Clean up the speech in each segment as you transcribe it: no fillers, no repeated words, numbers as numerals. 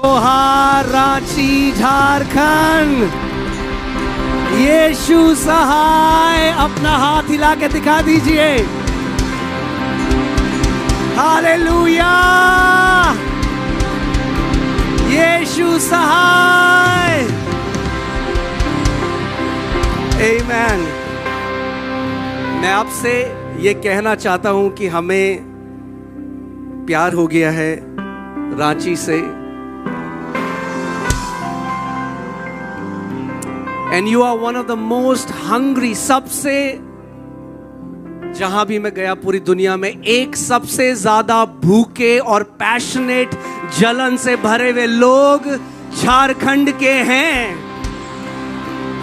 लोहार रांची झारखंड। यीशु सहाय, अपना हाथ हिला के दिखा दीजिए। हालेलुया, यीशु सहाय। आमीन। मैं आपसे ये कहना चाहता हूं कि हमें प्यार हो गया है रांची से। And you are one of the most hungry, सबसे, जहां भी मैं गया पूरी दुनिया में, एक सबसे ज्यादा भूखे और पैशनेट, जलन से भरे हुए लोग झारखंड के हैं।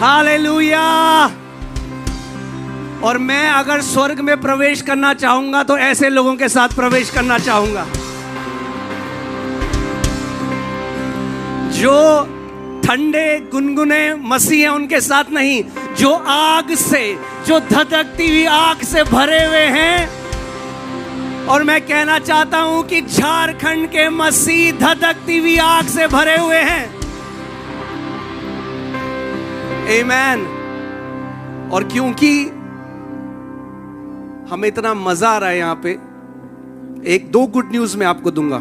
हालेलुया। और मैं अगर स्वर्ग में प्रवेश करना चाहूंगा तो ऐसे लोगों के साथ प्रवेश करना चाहूंगा, जो ठंडे गुनगुने मसीह हैं उनके साथ नहीं, जो आग से, जो धधकती हुई आग से भरे हुए हैं। और मैं कहना चाहता हूं कि झारखंड के मसीह धधकती हुई आग से भरे हुए हैं। आमीन। और क्योंकि हमें इतना मजा आ रहा है यहां पे, एक दो गुड न्यूज मैं आपको दूंगा।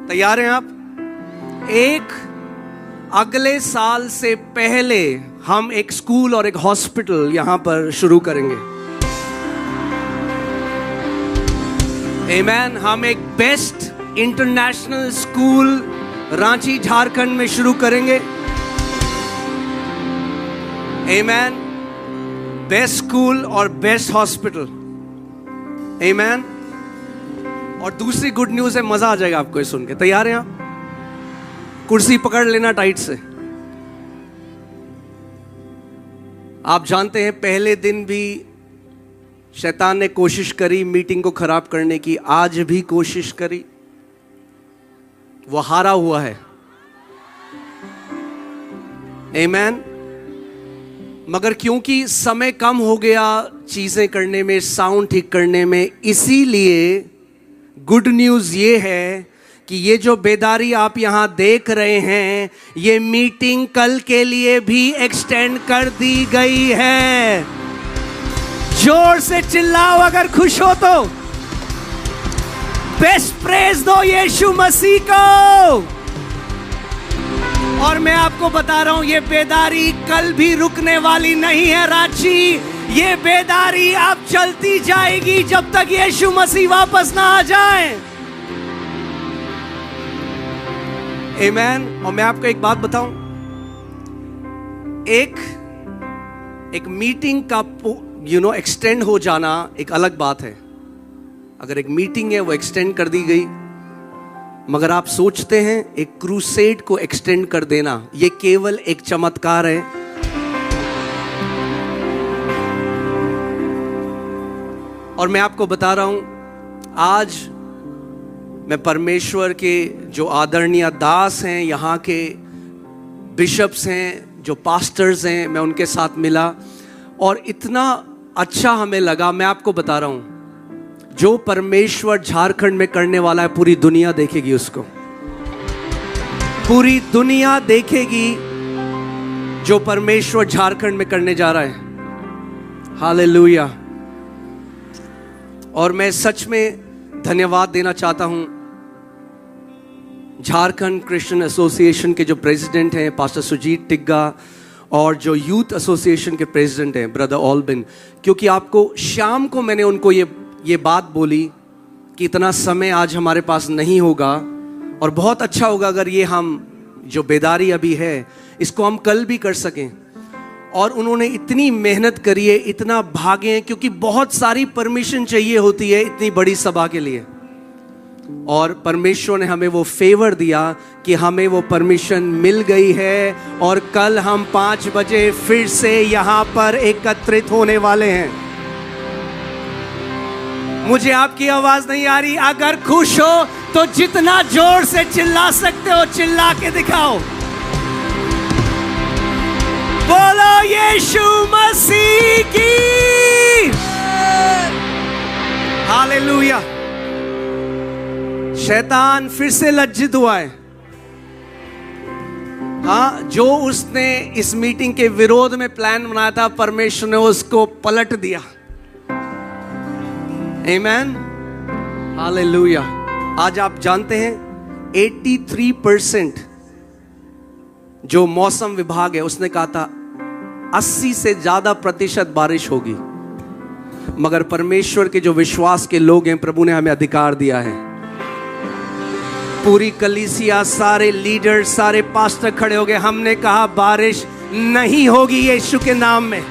तैयार हैं आप? एक, अगले साल से पहले हम एक स्कूल और एक हॉस्पिटल यहां पर शुरू करेंगे। आमीन। हम एक best international school Ranchi Jharkhand में शुरू करेंगे। आमीन। बेस्ट स्कूल और बेस्ट हॉस्पिटल। आमीन। और दूसरी गुड न्यूज है, मजा आ जाएगा आपको ये सुन के। तैयार हैं आप? कुर्सी पकड़ लेना टाइट से। आप जानते हैं पहले दिन भी शैतान ने कोशिश करी मीटिंग को खराब करने की, आज भी कोशिश करी, वो हारा हुआ है। आमीन। मगर क्योंकि समय कम हो गया चीजें करने में, साउंड ठीक करने में, इसीलिए गुड न्यूज ये है कि ये जो बेदारी आप यहां देख रहे हैं, ये मीटिंग कल के लिए भी एक्सटेंड कर दी गई है। जोर से चिल्लाओ अगर खुश हो तो। बेस्ट प्रेज दो यीशु मसीह को। और मैं आपको बता रहा हूं, ये बेदारी कल भी रुकने वाली नहीं है रांची। ये बेदारी अब चलती जाएगी जब तक यीशु मसीह वापस ना आ जाए। आमीन। और मैं आपको एक बात बताऊं, एक मीटिंग का एक्सटेंड हो जाना एक अलग बात है। अगर एक मीटिंग है वो एक्सटेंड कर दी गई, मगर आप सोचते हैं एक क्रूसेड को एक्सटेंड कर देना, ये केवल एक चमत्कार है। और मैं आपको बता रहा हूं, आज मैं परमेश्वर के जो आदरणीय दास हैं, यहाँ के बिशप्स हैं, जो पास्टर्स हैं, मैं उनके साथ मिला और इतना अच्छा हमें लगा। मैं आपको बता रहा हूं, जो परमेश्वर झारखंड में करने वाला है, पूरी दुनिया देखेगी उसको। पूरी दुनिया देखेगी जो परमेश्वर झारखंड में करने जा रहा है। हालेलुया। और मैं सच में धन्यवाद देना चाहता हूं झारखंड क्रिश्चियन एसोसिएशन के जो प्रेसिडेंट हैं पास्टर सुजीत टिग्गा, और जो यूथ एसोसिएशन के प्रेसिडेंट हैं ब्रदर ऑल्बिन, क्योंकि आपको शाम को मैंने उनको ये बात बोली कि इतना समय आज हमारे पास नहीं होगा और बहुत अच्छा होगा अगर ये हम जो बेदारी अभी है इसको हम कल भी कर सकें। और उन्होंने इतनी मेहनत करी है, इतना भागे हैं, क्योंकि बहुत सारी परमिशन चाहिए होती है इतनी बड़ी सभा के लिए। और परमेश्वर ने हमें वो फेवर दिया कि हमें वो परमिशन मिल गई है और कल हम 5 बजे फिर से यहाँ पर एकत्रित होने वाले हैं। मुझे आपकी आवाज नहीं आ रही? अगर खुश हो तो जितना जोर से चिल्ला सकते हो चिल्ला के दिखाओ। बोलो यीशु मसीह की। हालेलुया। शैतान फिर से लज्जित हुआ है। हाँ, जो उसने इस मीटिंग के विरोध में प्लान बनाया था, परमेश्वर ने उसको पलट दिया। आमीन, हालेलुया। आज आप जानते हैं 83% जो मौसम विभाग है उसने कहा था 80 से ज्यादा प्रतिशत बारिश होगी, मगर परमेश्वर के जो विश्वास के लोग हैं, प्रभु ने हमें अधिकार दिया है। पूरी कलीसिया, सारे लीडर, सारे पास्टर खड़े हो गए। हमने कहा बारिश नहीं होगी यीशु के नाम में।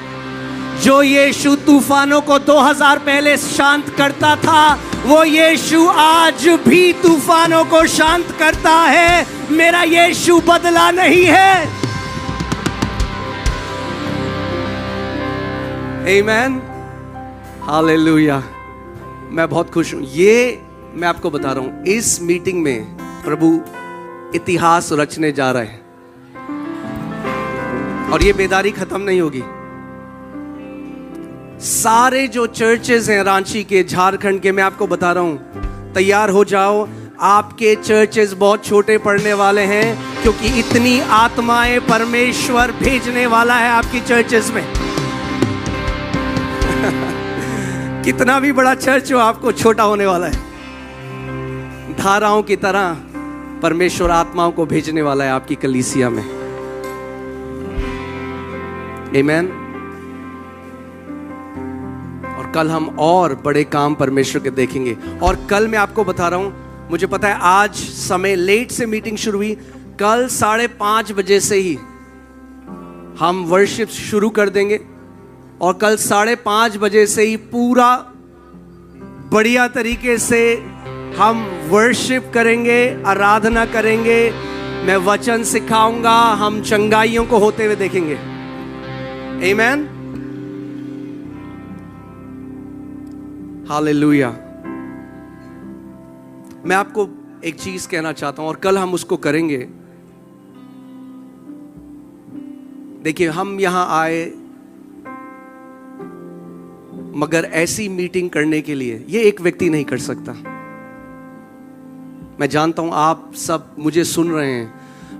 जो यीशु तूफानों को 2000 पहले शांत करता था, वो यीशु आज भी तूफानों को शांत करता है। मेरा यीशु बदला नहीं है। आमीन, हालेलुया। मैं बहुत खुश हूं। ये मैं आपको बता रहा हूं, इस मीटिंग में प्रभु इतिहास रचने जा रहे हैं और ये बेदारी खत्म नहीं होगी। सारे जो चर्चेस हैं रांची के, झारखंड के, मैं आपको बता रहा हूं, तैयार हो जाओ। आपके चर्चेस बहुत छोटे पड़ने वाले हैं, क्योंकि इतनी आत्माएं परमेश्वर भेजने वाला है आपकी चर्चेस में। कितना भी बड़ा चर्च हो, आपको छोटा होने वाला है। धाराओं की तरह परमेश्वर आत्माओं को भेजने वाला है आपकी कलीसिया में। आमीन। और कल हम और बड़े काम परमेश्वर के देखेंगे। और कल मैं आपको बता रहा हूं, मुझे पता है आज समय लेट से मीटिंग शुरू हुई, कल 5:30 बजे से ही हम वर्शिप शुरू कर देंगे और कल 5:30 बजे से ही पूरा बढ़िया तरीके से हम वर्शिप करेंगे, आराधना करेंगे। मैं वचन सिखाऊंगा, हम चंगाइयों को होते हुए देखेंगे। आमीन, हालेलुया। मैं आपको एक चीज कहना चाहता हूं और कल हम उसको करेंगे। देखिए, हम यहां आए मगर ऐसी मीटिंग करने के लिए ये एक व्यक्ति नहीं कर सकता। मैं जानता हूं आप सब मुझे सुन रहे हैं,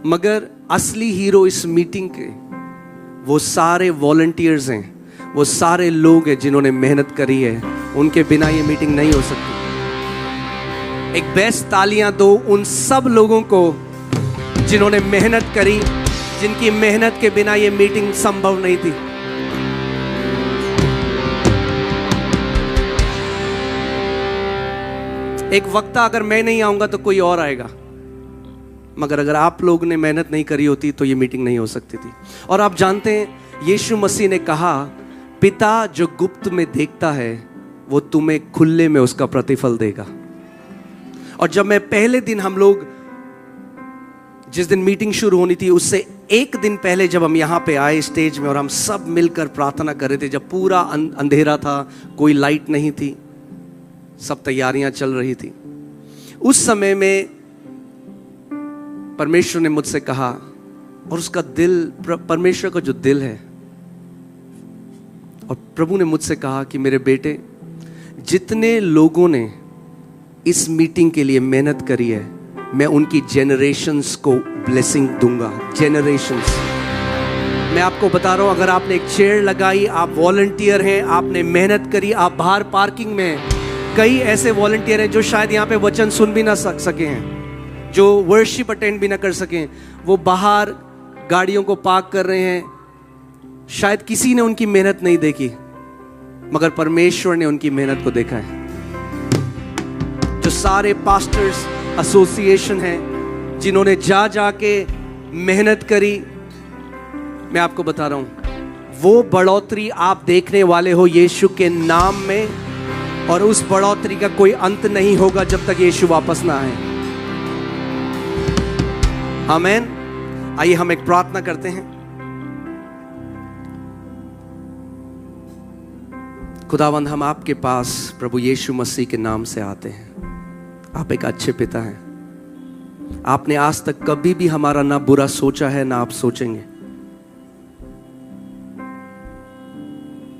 मगर असली हीरो इस मीटिंग के वो सारे वॉलंटियर्स हैं, वो सारे लोग हैं जिन्होंने मेहनत करी है। उनके बिना ये मीटिंग नहीं हो सकती। एक बेस्ट तालियां दो उन सब लोगों को जिन्होंने मेहनत करी, जिनकी मेहनत के बिना ये मीटिंग संभव नहीं थी। एक वक्त अगर मैं नहीं आऊंगा तो कोई और आएगा, मगर अगर आप लोग ने मेहनत नहीं करी होती तो ये मीटिंग नहीं हो सकती थी। और आप जानते हैं यीशु मसीह ने कहा, पिता जो गुप्त में देखता है वो तुम्हें खुले में उसका प्रतिफल देगा। और जब मैं पहले दिन, हम लोग जिस दिन मीटिंग शुरू होनी थी उससे एक दिन पहले जब हम यहाँ पे आए स्टेज में और हम सब मिलकर प्रार्थना कर रहे थे, जब पूरा अंधेरा था, कोई लाइट नहीं थी, सब तैयारियां चल रही थी, उस समय में परमेश्वर ने मुझसे कहा, और उसका दिल, परमेश्वर का जो दिल है, और प्रभु ने मुझसे कहा कि मेरे बेटे, जितने लोगों ने इस मीटिंग के लिए मेहनत करी है, मैं उनकी जेनरेशंस को ब्लेसिंग दूंगा। जेनरेशंस। मैं आपको बता रहा हूं, अगर आपने एक चेयर लगाई, आप वॉलंटियर हैं, आपने मेहनत करी, आप बाहर पार्किंग में, कई ऐसे वॉलंटियर हैं जो शायद यहाँ पे वचन सुन भी ना सके हैं, जो वर्शिप अटेंड भी ना कर सकें, वो बाहर गाड़ियों को पार्क कर रहे हैं। शायद किसी ने उनकी मेहनत नहीं देखी, मगर परमेश्वर ने उनकी मेहनत को देखा है। जो सारे पास्टर्स एसोसिएशन हैं जिन्होंने जा के मेहनत करी, मैं आपको बता रहा हूं, वो बढ़ोतरी आप देखने वाले हो यीशु के नाम में, और उस बढ़ोतरी का कोई अंत नहीं होगा जब तक यीशु वापस ना आए। आमीन। आइए हम एक प्रार्थना करते हैं। खुदावंद, हम आपके पास प्रभु यीशु मसीह के नाम से आते हैं। आप एक अच्छे पिता हैं। आपने आज तक कभी भी हमारा ना बुरा सोचा है, ना आप सोचेंगे।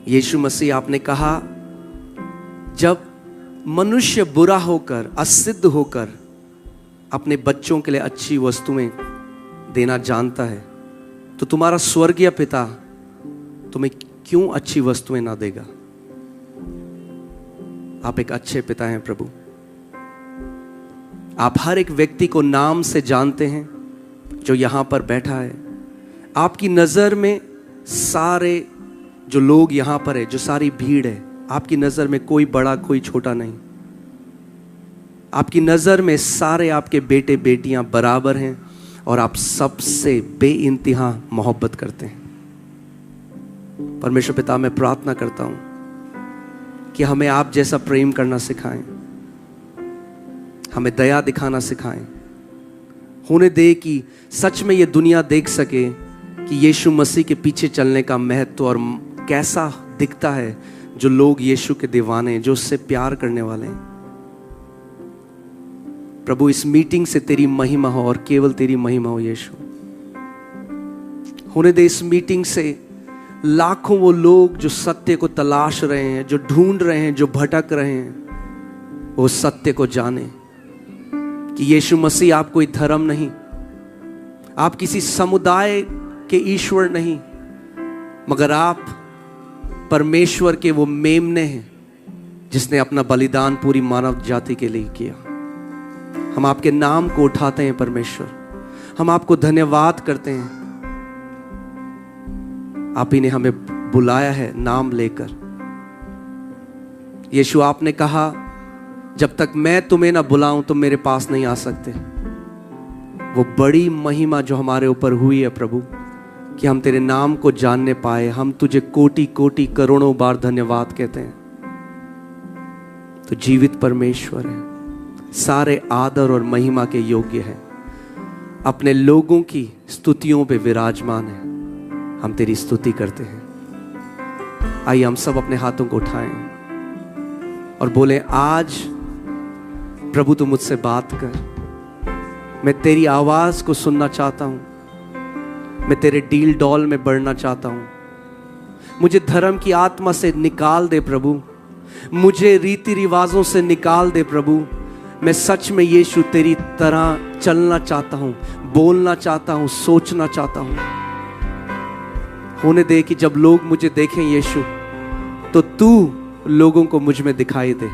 यीशु मसीह, आपने कहा, जब मनुष्य बुरा होकर, असिद्ध होकर अपने बच्चों के लिए अच्छी वस्तुएं देना जानता है, तो तुम्हारा स्वर्गीय पिता तुम्हें क्यों अच्छी वस्तुएं ना देगा? आप एक अच्छे पिता हैं प्रभु। आप हर एक व्यक्ति को नाम से जानते हैं जो यहां पर बैठा है। आपकी नजर में सारे जो लोग यहां पर है, जो सारी भीड़ है, आपकी नजर में कोई बड़ा कोई छोटा नहीं। आपकी नजर में सारे आपके बेटे बेटियां बराबर हैं और आप सबसे बेइंतहा मोहब्बत करते हैं। परमेश्वर पिता, मैं प्रार्थना करता हूं कि हमें आप जैसा प्रेम करना सिखाएं, हमें दया दिखाना सिखाएं। होने दे कि सच में ये दुनिया देख सके कि यीशु मसीह के पीछे चलने का महत्व और कैसा दिखता है जो लोग यीशु के दीवाने, जो उससे प्यार करने वाले हैं। प्रभु, इस मीटिंग से तेरी महिमा हो और केवल तेरी महिमा हो यीशु। होने दे इस मीटिंग से लाखों वो लोग जो सत्य को तलाश रहे हैं, जो ढूंढ रहे हैं, जो भटक रहे हैं, वो सत्य को जाने कि यीशु मसीह आप कोई धर्म नहीं, आप किसी समुदाय के ईश्वर नहीं, मगर आप परमेश्वर के वो मेमने हैं जिसने अपना बलिदान पूरी मानव जाति के लिए किया। हम आपके नाम को उठाते हैं परमेश्वर, हम आपको धन्यवाद करते हैं। आप ही ने हमें बुलाया है नाम लेकर। यीशु, आपने कहा जब तक मैं तुम्हें ना बुलाऊं तुम मेरे पास नहीं आ सकते। वो बड़ी महिमा जो हमारे ऊपर हुई है प्रभु, कि हम तेरे नाम को जानने पाए, हम तुझे कोटि कोटि करोड़ों बार धन्यवाद कहते हैं। तो जीवित परमेश्वर है, सारे आदर और महिमा के योग्य है, अपने लोगों की स्तुतियों पे विराजमान है। हम तेरी स्तुति करते हैं। आइए हम सब अपने हाथों को उठाएं और बोले, आज प्रभु तू मुझसे बात कर। मैं तेरी आवाज को सुनना चाहता हूं, मैं तेरे डील डॉल में बढ़ना चाहता हूं। मुझे धर्म की आत्मा से निकाल दे प्रभु, मुझे रीति रिवाजों से निकाल दे प्रभु। मैं सच में यीशु तेरी तरह चलना चाहता हूं, बोलना चाहता हूं, सोचना चाहता हूं। होने दे कि जब लोग मुझे देखें यीशु, तो तू लोगों को मुझ में दिखाई दे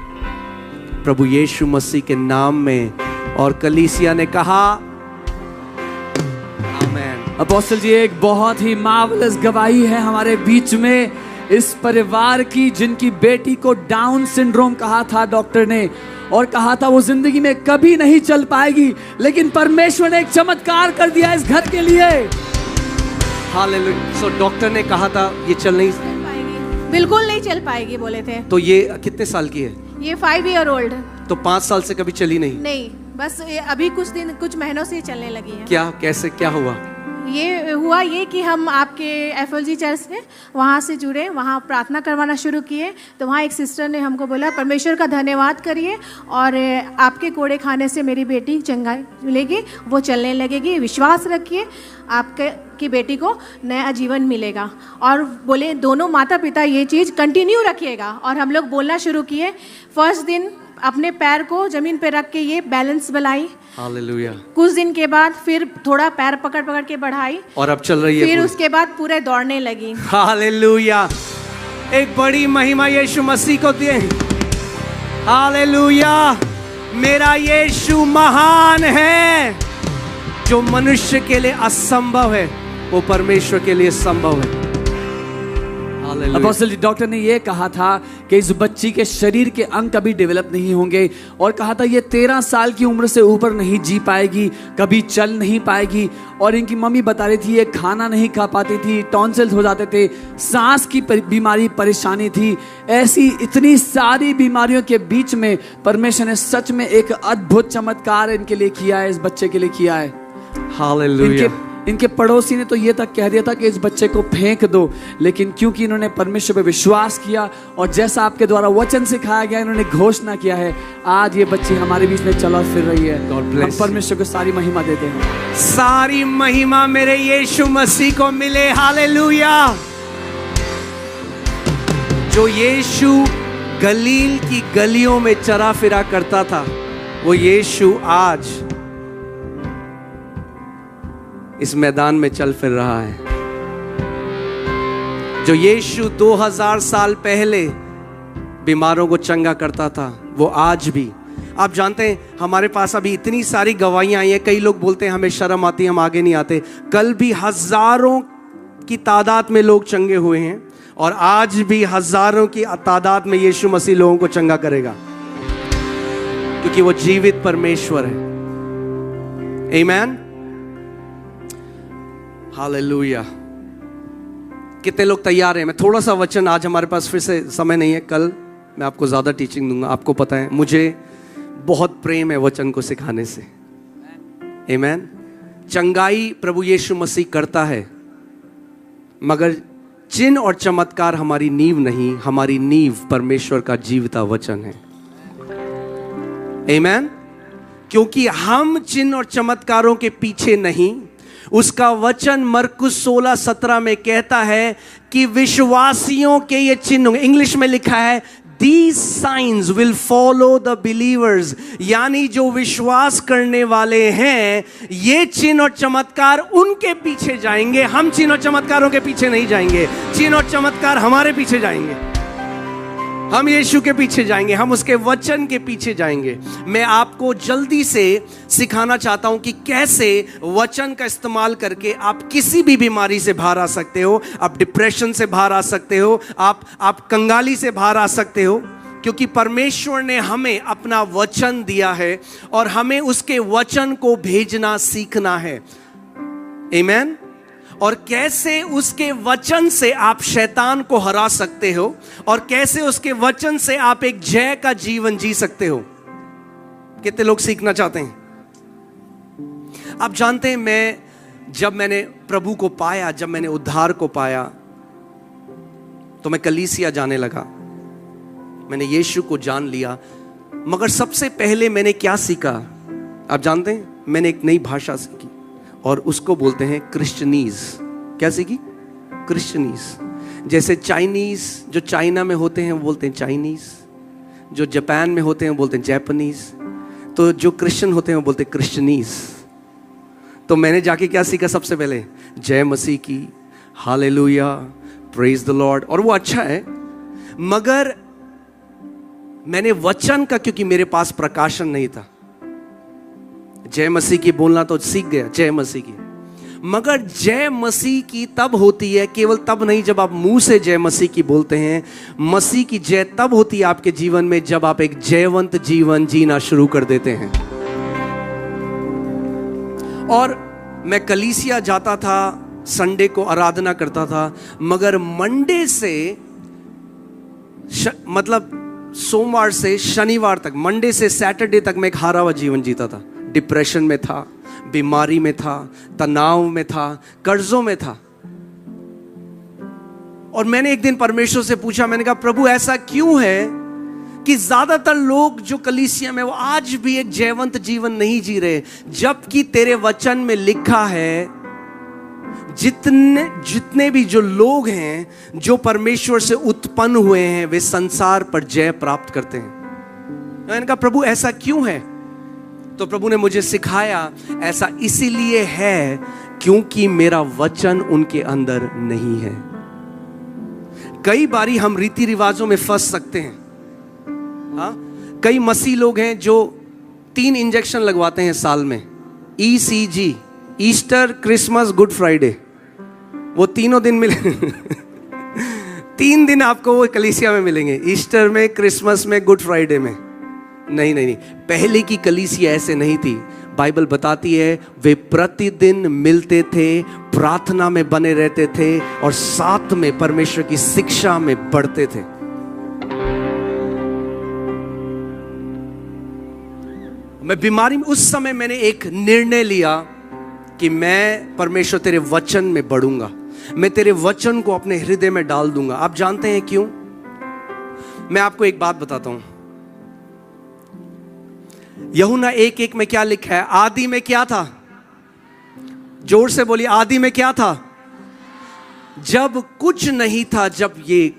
प्रभु, यीशु मसीह के नाम में। और कलीसिया ने कहा आमीन। अपोस्टल जी, एक बहुत ही मार्वलस गवाही है हमारे बीच में इस परिवार की, जिनकी बेटी को डाउन सिंड्रोम कहा था डॉक्टर ने, और कहा था वो जिंदगी में कभी नहीं चल पाएगी, लेकिन परमेश्वर ने एक चमत्कार कर दिया इस घर के लिए। हालेलुया। सो डॉक्टर ने कहा था ये चल नहीं पाएगी, बिल्कुल नहीं चल पाएगी बोले थे। तो ये कितने साल की है? ये 5 ईयर ओल्ड है। तो 5 साल से कभी चली नहीं? नहीं, बस अभी कुछ महीनों से चलने लगी है। क्या, कैसे, क्या हुआ? ये हुआ ये कि हम आपके FLG चर्च में वहाँ से जुड़े, वहाँ प्रार्थना करवाना शुरू किए। तो वहाँ एक सिस्टर ने हमको बोला परमेश्वर का धन्यवाद करिए और आपके कोड़े खाने से मेरी बेटी चंगाई मिलेगी, वो चलने लगेगी, विश्वास रखिए आपके की बेटी को नया जीवन मिलेगा। और बोले दोनों माता पिता ये चीज़ कंटिन्यू रखिएगा। और हम लोग बोलना शुरू किए। फर्स्ट दिन अपने पैर को जमीन पे रख के ये बैलेंस बनाई। हालेलुया। कुछ दिन के बाद फिर थोड़ा पैर पकड़ पकड़ के बढ़ाई और अब चल रही है। फिर उसके बाद पूरे दौड़ने लगी। हालेलुया। एक बड़ी महिमा यीशु मसीह को दिए। हालेलुया। मेरा यीशु महान है। जो मनुष्य के लिए असंभव है वो परमेश्वर के लिए संभव है। अपोस्टल जी, डॉक्टर ने ये कहा था कि इस बच्ची के शरीर के अंग कभी डेवलप नहीं होंगे, और कहा था ये 13 साल की उम्र से ऊपर नहीं जी पाएगी, कभी चल नहीं पाएगी। और इनकी मम्मी बता रही थी ये खाना नहीं खा पाती थी, टॉन्सिल्स हो जाते थे, सांस की बीमारी परेशानी थी। ऐसी इतनी सारी बीमारियों के बीच में परमेश्वर ने सच में एक अद्भुत चमत्कार इनके लिए किया है, इस बच्चे के लिए किया है। हालेलुया। इनके पड़ोसी ने तो ये तक कह दिया था कि इस बच्चे को फेंक दो, लेकिन क्योंकि इन्होंने परमेश्वर पे विश्वास किया और जैसा आपके द्वारा वचन सिखाया गया, इन्होंने घोषणा किया है, आज ये बच्ची हमारे बीच में चला फिर रही है। हम परमेश्वर को सारी महिमा देते हैं। सारी महिमा मेरे यीशु मसीह को मिले। हालेलुया। जो यीशु गलील की गलियों में चरा फिरा करता था, वो यीशु आज इस मैदान में चल फिर रहा है। जो यीशु 2000 साल पहले बीमारों को चंगा करता था, वो आज भी। आप जानते हैं हमारे पास अभी इतनी सारी गवाहियां आई हैं। कई लोग बोलते हैं हमें शर्म आती है, हम आगे नहीं आते। कल भी हजारों की तादाद में लोग चंगे हुए हैं और आज भी हजारों की तादाद में यीशु मसीह लोगों को चंगा करेगा, क्योंकि वो जीवित परमेश्वर है। आमीन, हालेलुया। कितने लोग तैयार हैं? मैं थोड़ा सा वचन, आज हमारे पास फिर से समय नहीं है, कल मैं आपको ज्यादा टीचिंग दूंगा। आपको पता है मुझे बहुत प्रेम है वचन को सिखाने से। आमीन। चंगाई प्रभु यीशु मसीह करता है, मगर चिन्ह और चमत्कार हमारी नींव नहीं, हमारी नींव परमेश्वर का जीवता वचन है। आमीन। क्योंकि हम चिन्ह और चमत्कारों के पीछे नहीं, उसका वचन मरकुस 16:17 में कहता है कि विश्वासियों के ये चिन्ह, इंग्लिश में लिखा है These signs will follow the believers, यानी जो विश्वास करने वाले हैं ये चिन्ह और चमत्कार उनके पीछे जाएंगे। हम चिन्ह और चमत्कारों के पीछे नहीं जाएंगे, चिन्ह और चमत्कार हमारे पीछे जाएंगे। हम यीशु के पीछे जाएंगे, हम उसके वचन के पीछे जाएंगे। मैं आपको जल्दी से सिखाना चाहता हूं कि कैसे वचन का इस्तेमाल करके आप किसी भी बीमारी से बाहर आ सकते हो। आप डिप्रेशन से बाहर आ सकते हो, आप कंगाली से बाहर आ सकते हो, क्योंकि परमेश्वर ने हमें अपना वचन दिया है और हमें उसके वचन को भेजना सीखना है। आमीन। और कैसे उसके वचन से आप शैतान को हरा सकते हो और कैसे उसके वचन से आप एक जय का जीवन जी सकते हो। कितने लोग सीखना चाहते हैं? आप जानते हैं, जब मैंने प्रभु को पाया, जब मैंने उद्धार को पाया, तो मैं कलीसिया जाने लगा, मैंने यीशु को जान लिया। मगर सबसे पहले मैंने क्या सीखा? आप जानते हैं, मैंने एक नई भाषा सीखी और उसको बोलते हैं क्रिश्चियनीज। क्या सीखी? क्रिश्चियनीज। जैसे चाइनीज, जो चाइना में होते हैं वो बोलते हैं चाइनीज, जो जापान में होते हैं वो बोलते हैं जापानीज, तो जो क्रिश्चियन होते हैं वो बोलते हैं क्रिश्चियनीज। तो मैंने जाके क्या सीखा? सबसे पहले जय मसीह की, हालेलुया, प्रेज द लॉर्ड, और वो अच्छा है। मगर मैंने वचन का, क्योंकि मेरे पास प्रकाशन नहीं था, जय मसीह की बोलना तो सीख गया, जय मसीह की। मगर जय मसीह की तब होती है, केवल तब नहीं जब आप मुंह से जय मसीह की बोलते हैं। मसीह की जय तब होती है आपके जीवन में जब आप एक जयवंत जीवन जीना शुरू कर देते हैं। और मैं कलीसिया जाता था, संडे को आराधना करता था, मगर मंडे से मतलब सोमवार से शनिवार तक, मंडे से सैटरडे तक मैं एक हारा हुआ जीवन जीता था। डिप्रेशन में था, बीमारी में था, तनाव में था, कर्जों में था। और मैंने एक दिन परमेश्वर से पूछा, मैंने कहा प्रभु ऐसा क्यों है कि ज्यादातर लोग जो कलीसिया में वो आज भी एक जयवंत जीवन नहीं जी रहे, जबकि तेरे वचन में लिखा है जितने भी जो लोग हैं जो परमेश्वर से उत्पन्न हुए हैं वे संसार पर जय प्राप्त करते हैं। मैंने कहा प्रभु ऐसा क्यों है? तो प्रभु ने मुझे सिखाया, ऐसा इसीलिए है क्योंकि मेरा वचन उनके अंदर नहीं है। कई बारी हम रीति रिवाजों में फंस सकते हैं। हाँ, कई मसीह लोग हैं जो 3 इंजेक्शन लगवाते हैं साल में, ECG, Easter, Christmas, good Friday, वो तीनों दिन मिले 3 दिन आपको वो कलीसिया में मिलेंगे, ईस्टर में, क्रिसमस में, गुड फ्राइडे में। नहीं, पहले की कलीसिया ऐसे नहीं थी। बाइबल बताती है वे प्रतिदिन मिलते थे, प्रार्थना में बने रहते थे और साथ में परमेश्वर की शिक्षा में बढ़ते थे। मैं बीमारी में, उस समय मैंने एक निर्णय लिया कि मैं परमेश्वर तेरे वचन में बढ़ूंगा, मैं तेरे वचन को अपने हृदय में डाल दूंगा। आप जानते हैं क्यों? मैं आपको एक बात बताता हूं। यूहन्ना 1:1 में क्या लिखा है? आदि में क्या था? जोर से बोलिए, आदि में क्या था? जब कुछ नहीं था, जब ये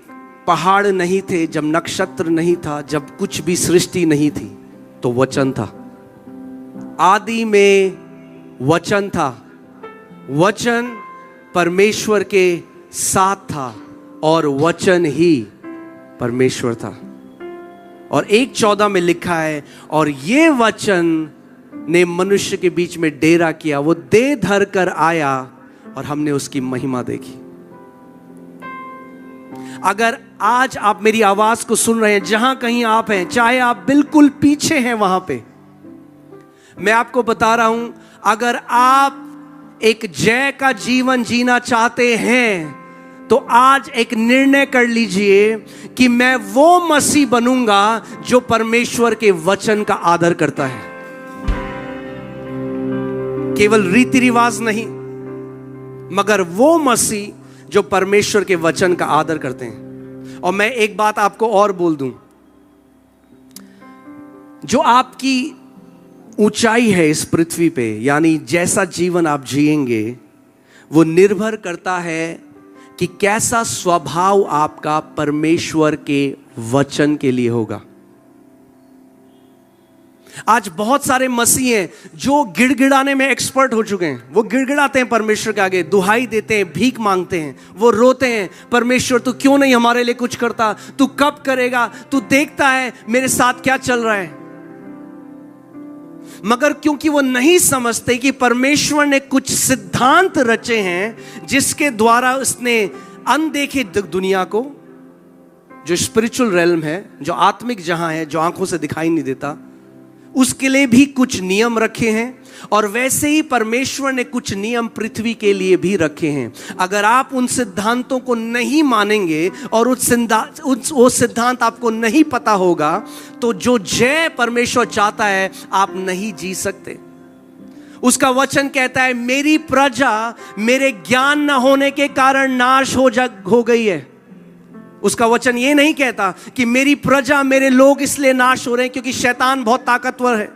पहाड़ नहीं थे, जब नक्षत्र नहीं था, जब कुछ भी सृष्टि नहीं थी, तो वचन था। आदि में वचन था वचन परमेश्वर के साथ था और वचन ही परमेश्वर था। और 1:14 में लिखा है, और ये वचन ने मनुष्य के बीच में डेरा किया, वो देह धर कर आया और हमने उसकी महिमा देखी। अगर आज आप मेरी आवाज को सुन रहे हैं, जहां कहीं आप हैं, चाहे आप बिल्कुल पीछे हैं वहां पे, मैं आपको बता रहा हूं, अगर आप एक जय का जीवन जीना चाहते हैं तो आज एक निर्णय कर लीजिए कि मैं वो मसीह बनूंगा जो परमेश्वर के वचन का आदर करता है। केवल रीति रिवाज नहीं, मगर वो मसीह जो परमेश्वर के वचन का आदर करते हैं। और मैं एक बात आपको और बोल दूं, जो आपकी ऊंचाई है इस पृथ्वी पे, यानी जैसा जीवन आप जिएंगे, वो निर्भर करता है कि कैसा स्वभाव आपका परमेश्वर के वचन के लिए होगा। आज बहुत सारे मसीह हैं जो गिड़गिड़ाने में एक्सपर्ट हो चुके हैं। वो गिड़गिड़ाते हैं परमेश्वर के आगे, दुहाई देते हैं, भीख मांगते हैं, वो रोते हैं, परमेश्वर तू क्यों नहीं हमारे लिए कुछ करता, तू कब करेगा, तू देखता है मेरे साथ क्या चल रहा है। मगर क्योंकि वो नहीं समझते कि परमेश्वर ने कुछ सिद्धांत रचे हैं जिसके द्वारा उसने अनदेखी दुनिया को, जो स्पिरिचुअल रेल्म है, जो आत्मिक जहां है, जो आंखों से दिखाई नहीं देता, उसके लिए भी कुछ नियम रखे हैं। और वैसे ही परमेश्वर ने कुछ नियम पृथ्वी के लिए भी रखे हैं। अगर आप उन सिद्धांतों को नहीं मानेंगे और वो सिद्धांत आपको नहीं पता होगा, तो जो जय परमेश्वर चाहता है आप नहीं जी सकते। उसका वचन कहता है, मेरी प्रजा मेरे ज्ञान न होने के कारण नाश हो गई है। उसका वचन ये नहीं कहता कि मेरी प्रजा, मेरे लोग इसलिए नाश हो रहे हैं क्योंकि शैतान बहुत ताकतवर है,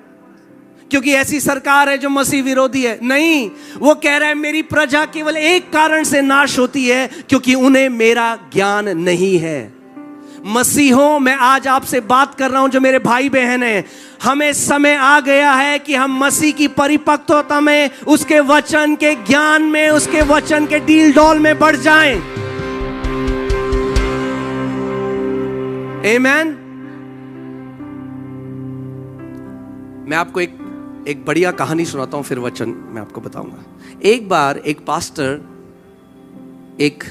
क्योंकि ऐसी सरकार है जो मसीह विरोधी है। नहीं, वो कह रहा है मेरी प्रजा केवल एक कारण से नाश होती है, क्योंकि उन्हें मेरा ज्ञान नहीं है। मसीहों, मैं आज आपसे बात कर रहा हूं जो मेरे भाई बहन हैं, हमें समय आ गया है कि हम मसीह की परिपक्वता में, उसके वचन के ज्ञान में, उसके वचन के डील डॉल में बढ़ जाएं। आमीन। मैं आपको एक बढ़िया कहानी सुनाता हूं, फिर वचन मैं आपको बताऊंगा। एक बार एक पास्टर एक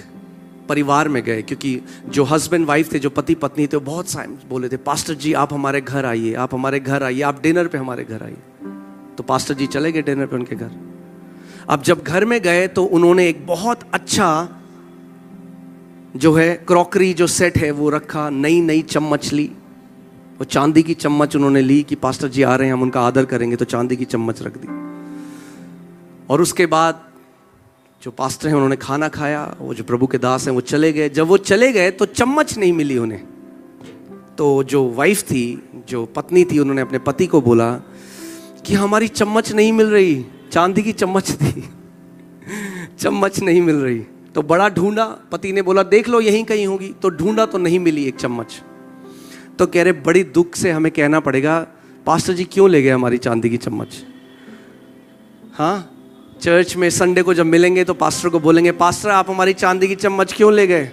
परिवार में गए, क्योंकि जो हस्बैंड वाइफ थे, जो पति पत्नी थे, वो बहुत सारे बोले थे, पास्टर जी आप हमारे घर आइए, आप हमारे घर आइए, आप डिनर पे हमारे घर आइए। तो पास्टर जी चले गए डिनर पे उनके घर। अब जब घर में गए तो उन्होंने एक बहुत अच्छा जो है क्रॉकरी जो सेट है वो रखा, नई नई चम्मच ली, वो चांदी की चम्मच उन्होंने ली कि पास्टर जी आ रहे हैं, हम उनका आदर करेंगे, तो चांदी की चम्मच रख दी। और उसके बाद जो पास्टर हैं उन्होंने खाना खाया, वो जो प्रभु के दास हैं वो चले गए। जब वो चले गए तो चम्मच नहीं मिली उन्हें। तो जो वाइफ थी, जो पत्नी थी, उन्होंने अपने पति को बोला कि हमारी चम्मच नहीं मिल रही, चांदी की चम्मच थी, चम्मच नहीं मिल रही। तो बड़ा ढूंढा, पति ने बोला देख लो यहीं कहीं होगी, तो ढूंढा तो नहीं मिली एक चम्मच। तो कह रहे बड़ी दुख से हमें कहना पड़ेगा, पास्टर जी क्यों ले गए हमारी चांदी की चम्मच। हाँ, चर्च में संडे को जब मिलेंगे तो पास्टर को बोलेंगे, पास्टर आप हमारी चांदी की चम्मच क्यों ले गए।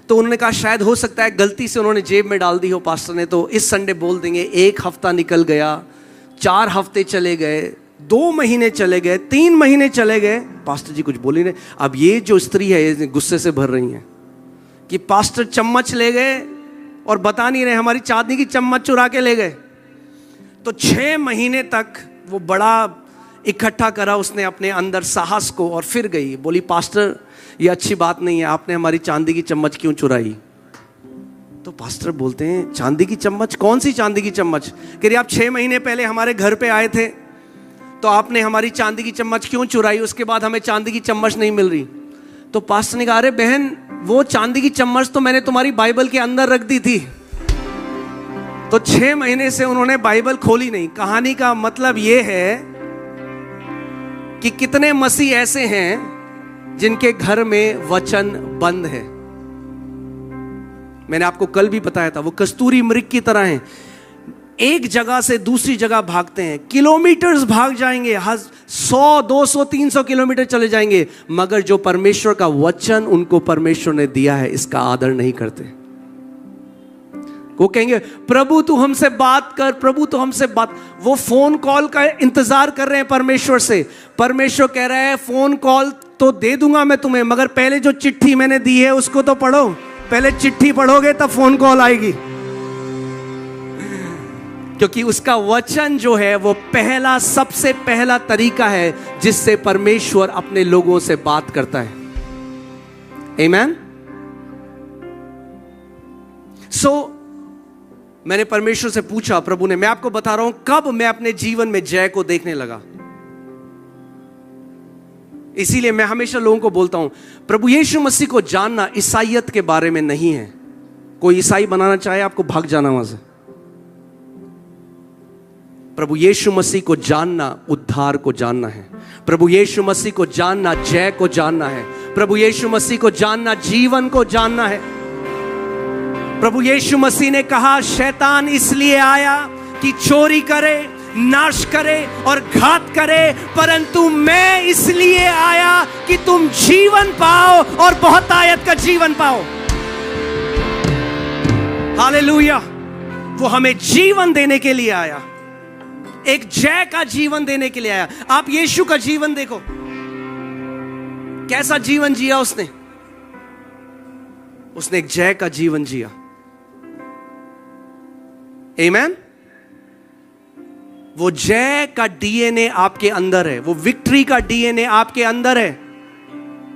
तो उन्होंने कहा शायद हो सकता है गलती से उन्होंने जेब में डाल दी हो पास्टर ने, तो इस संडे बोल देंगे। 1 हफ्ता निकल गया, 4 हफ्ते चले गए, 2 महीने चले गए, 3 महीने चले गए, पास्टर जी कुछ बोली नहीं। अब ये जो स्त्री है ये गुस्से से भर रही है कि पास्टर चम्मच ले गए और बता नहीं रहे, हमारी चांदी की चम्मच चुरा के ले गए। तो 6 महीने तक वो बड़ा इकट्ठा करा उसने अपने अंदर साहस को, और फिर गई, बोली पास्टर ये अच्छी बात नहीं है, आपने हमारी चांदी की चम्मच क्यों चुराई। तो पास्टर बोलते हैं चांदी की चम्मच, कौन सी चांदी की चम्मच। कह रही आप 6 महीने पहले हमारे घर पे आए थे तो आपने हमारी चांदी की चम्मच क्यों चुराई, उसके बाद हमें चांदी की चम्मच नहीं मिल रही। तो पास्टर ने कहा अरे बहन, वो चांदी की चम्मच तो मैंने तुम्हारी बाइबल के अंदर रख दी थी। तो 6 महीने से उन्होंने बाइबल खोली नहीं। कहानी का मतलब यह है कि कितने मसीह ऐसे हैं जिनके घर में वचन बंद है। मैंने आपको कल भी बताया था, वो कस्तूरी मृग की तरह हैं। एक जगह से दूसरी जगह भागते हैं, किलोमीटर्स भाग जाएंगे, 100, 200, 300 किलोमीटर चले जाएंगे, मगर जो परमेश्वर का वचन उनको परमेश्वर ने दिया है इसका आदर नहीं करते। वो कहेंगे प्रभु तू हमसे बात कर, प्रभु तू हमसे बात। वो फोन कॉल का इंतजार कर रहे हैं परमेश्वर से। परमेश्वर कह रहा है फोन कॉल तो दे दूंगा मैं तुम्हें, मगर पहले जो चिट्ठी मैंने दी है उसको तो पढ़ो। पहले चिट्ठी पढ़ोगे तब फोन कॉल आएगी, क्योंकि उसका वचन जो है वो पहला, सबसे पहला तरीका है जिससे परमेश्वर अपने लोगों से बात करता है। आमीन। मैंने परमेश्वर से पूछा, प्रभु ने, मैं आपको बता रहा हूं कब मैं अपने जीवन में जय को देखने लगा। इसीलिए मैं हमेशा लोगों को बोलता हूं, प्रभु यीशु मसीह को जानना ईसाइयत के बारे में नहीं है। कोई ईसाई बनाना चाहे आपको, भाग जाना वहां से। प्रभु यीशु मसीह को जानना उद्धार को जानना है। प्रभु यीशु मसीह को जानना जय को जानना है। प्रभु यीशु मसीह को जानना जीवन को जानना है। प्रभु यीशु मसीह ने कहा शैतान इसलिए आया कि चोरी करे, नाश करे और घात करे, परंतु मैं इसलिए आया कि तुम जीवन पाओ और बहुतायत का जीवन पाओ। हालेलुया। वो हमें जीवन देने के लिए आया, एक जय का जीवन देने के लिए आया। आप यीशु का जीवन देखो, कैसा जीवन जिया उसने। उसने एक जय का जीवन जिया। आमीन। वो जय का डीएनए आपके अंदर है, वो विक्ट्री का डीएनए आपके अंदर है।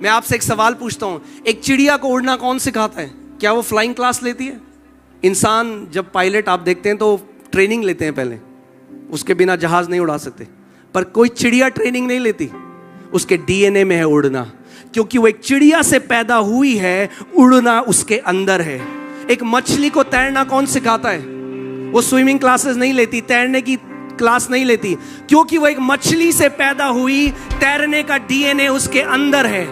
मैं आपसे एक सवाल पूछता हूं, एक चिड़िया को उड़ना कौन सिखाता है? क्या वो फ्लाइंग क्लास लेती है? इंसान जब पायलट आप देखते हैं तो ट्रेनिंग लेते हैं पहले, उसके बिना जहाज नहीं उड़ा सकते। पर कोई चिड़िया ट्रेनिंग नहीं लेती, उसके डीएनए में है उड़ना, क्योंकि वो एक चिड़िया से पैदा हुई है, उड़ना उसके अंदर है। एक मछली को तैरना कौन सिखाता है? वो स्विमिंग क्लासेस नहीं लेती, तैरने की क्लास नहीं लेती, क्योंकि वो एक मछली से पैदा हुई, तैरने का डीएनए उसके अंदर है।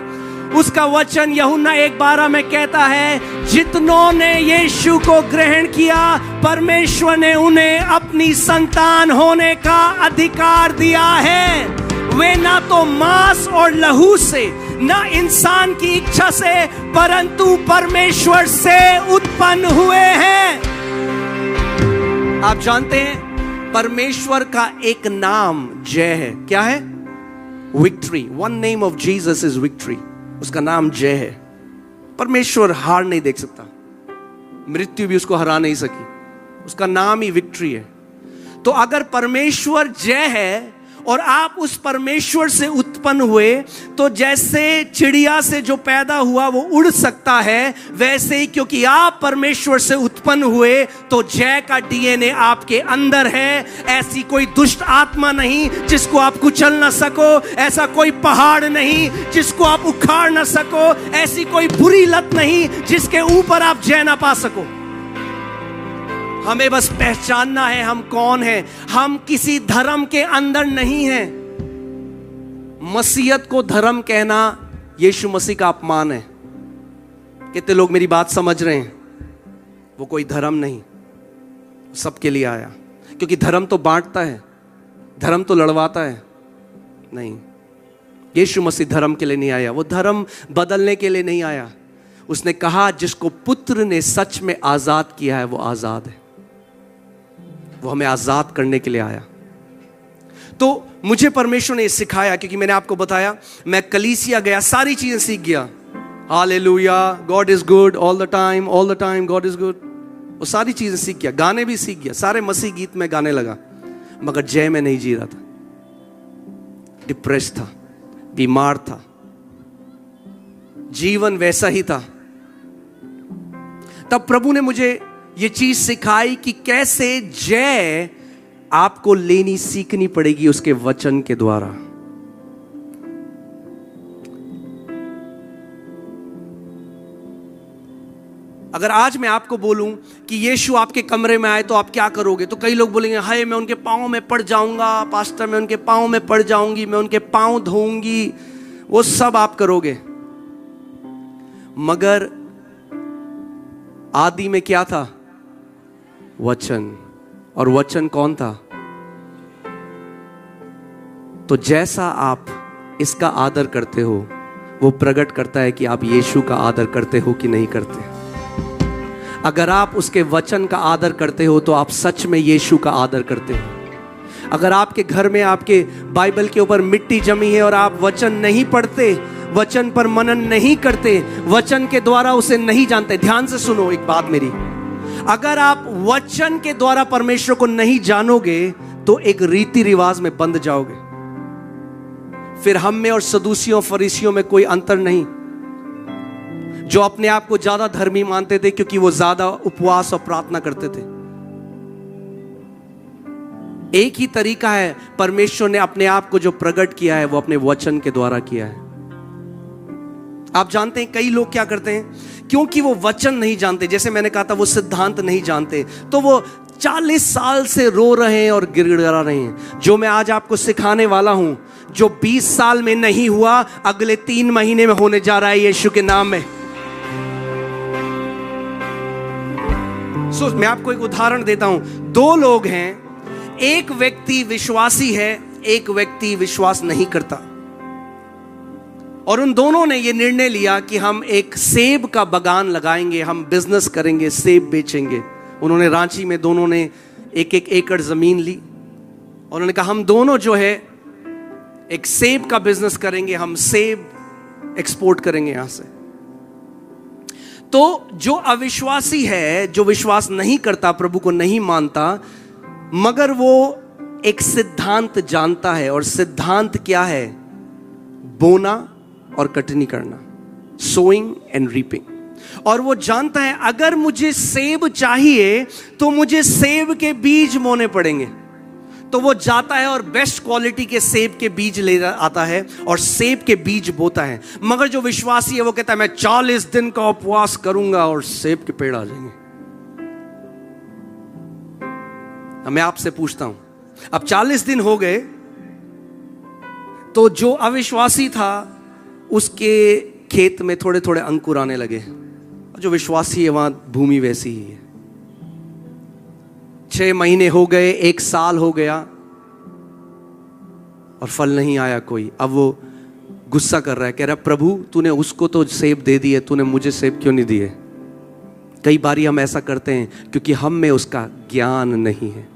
उसका वचन यूहन्ना 1:12 में कहता है, जितनों ने यीशु को ग्रहण किया परमेश्वर ने उन्हें अपनी संतान होने का अधिकार दिया है। वे ना तो मांस और लहू से, ना इंसान की इच्छा से, परंतु परमेश्वर से उत्पन्न हुए हैं। आप जानते हैं परमेश्वर का एक नाम जय है। क्या है? Victory. One name of Jesus is victory. उसका नाम जय है। परमेश्वर हार नहीं देख सकता, मृत्यु भी उसको हरा नहीं सकी, उसका नाम ही विक्ट्री है। तो अगर परमेश्वर जय है और आप उस परमेश्वर से उत्पन्न हुए, तो जैसे चिड़िया से जो पैदा हुआ वो उड़ सकता है, वैसे ही क्योंकि आप परमेश्वर से उत्पन्न हुए तो जय का डीएनए आपके अंदर है। ऐसी कोई दुष्ट आत्मा नहीं जिसको आप कुचल ना सको, ऐसा कोई पहाड़ नहीं जिसको आप उखाड़ ना सको, ऐसी कोई बुरी लत नहीं जिसके ऊपर आप जय ना पा सको। हमें बस पहचानना है हम कौन हैं। हम किसी धर्म के अंदर नहीं हैं। मसीहत को धर्म कहना यीशु मसीह का अपमान है। कितने लोग मेरी बात समझ रहे हैं? वो कोई धर्म नहीं, सबके लिए आया। क्योंकि धर्म तो बांटता है, धर्म तो लड़वाता है। नहीं, यीशु मसीह धर्म के लिए नहीं आया, वो धर्म बदलने के लिए नहीं आया। उसने कहा जिसको पुत्र ने सच में आजाद किया है वो आजाद है। वो हमें आजाद करने के लिए आया। तो मुझे परमेश्वर ने सिखाया, क्योंकि मैंने आपको बताया मैं कलीसिया गया, सारी चीजें सीख गया। Hallelujah, God is good all the time God is good. वो सारी चीजें सीख गया, गाने भी सीख गया, सारे मसीह गीत में गाने लगा, मगर जय में नहीं जी रहा था। डिप्रेस था, बीमार था, जीवन वैसा ही था। तब प्रभु ने मुझे ये चीज सिखाई कि कैसे जय आपको लेनी सीखनी पड़ेगी उसके वचन के द्वारा। अगर आज मैं आपको बोलूं कि यीशु आपके कमरे में आए तो आप क्या करोगे, तो कई लोग बोलेंगे हाय मैं उनके पांव में पड़ जाऊंगा, पास्टर मैं उनके पांव में पड़ जाऊंगी, मैं उनके पांव धोऊंगी, वो सब आप करोगे। मगर आदि में क्या था? वचन। और वचन कौन था? तो जैसा आप इसका आदर करते हो वो प्रकट करता है कि आप यीशु का आदर करते हो कि नहीं करते। अगर आप उसके वचन का आदर करते हो तो आप सच में यीशु का आदर करते हो। अगर आपके घर में आपके बाइबल के ऊपर मिट्टी जमी है और आप वचन नहीं पढ़ते, वचन पर मनन नहीं करते, वचन के द्वारा उसे नहीं जानते, ध्यान से सुनो एक बात मेरी, अगर आप वचन के द्वारा परमेश्वर को नहीं जानोगे तो एक रीति रिवाज में बंध जाओगे। फिर हम में और सदूसियों फरीसियों में कोई अंतर नहीं, जो अपने आप को ज्यादा धर्मी मानते थे क्योंकि वो ज्यादा उपवास और प्रार्थना करते थे। एक ही तरीका है, परमेश्वर ने अपने आप को जो प्रकट किया है वो अपने वचन के द्वारा किया है। आप जानते हैं कई लोग क्या करते हैं, क्योंकि वो वचन नहीं जानते, जैसे मैंने कहा था वो सिद्धांत नहीं जानते, तो वो 40 साल से रो रहे हैं और गिड़गिड़ा रहे हैं। जो मैं आज आपको सिखाने वाला हूं, जो 20 साल में नहीं हुआ अगले 3 महीने में होने जा रहा है यीशु के नाम में। मैं आपको एक उदाहरण देता हूं। 2 लोग हैं, एक व्यक्ति विश्वासी है, एक व्यक्ति विश्वास नहीं करता, और उन दोनों ने यह निर्णय लिया कि हम एक सेब का बागान लगाएंगे, हम बिजनेस करेंगे, सेब बेचेंगे। उन्होंने रांची में दोनों ने 1-1 एकड़ जमीन ली और उन्होंने कहा हम दोनों जो है एक सेब का बिजनेस करेंगे, हम सेब एक्सपोर्ट करेंगे यहां से। तो जो अविश्वासी है, जो विश्वास नहीं करता, प्रभु को नहीं मानता, मगर वो एक सिद्धांत जानता है, और सिद्धांत क्या है? बोना और कटनी करना, सोइंग एंड रीपिंग। और वो जानता है अगर मुझे सेब चाहिए तो मुझे सेब के बीज बोने पड़ेंगे। तो वो जाता है और बेस्ट क्वालिटी के सेब के बीज ले आता है और सेब के बीज बोता है। मगर जो विश्वासी है वो कहता है मैं 40 दिन का उपवास करूंगा और सेब के पेड़ आ जाएंगे। अब मैं आपसे पूछता हूं, अब 40 दिन हो गए, तो जो अविश्वासी था उसके खेत में थोड़े थोड़े अंकुर आने लगे, जो विश्वासी है वहां भूमि वैसी ही है। 6 महीने हो गए, 1 साल हो गया और फल नहीं आया कोई। अब वो गुस्सा कर रहा है, कह रहा प्रभु तूने उसको तो सेब दे दिए, तूने मुझे सेब क्यों नहीं दिए? कई बारी हम ऐसा करते हैं क्योंकि हम में उसका ज्ञान नहीं है।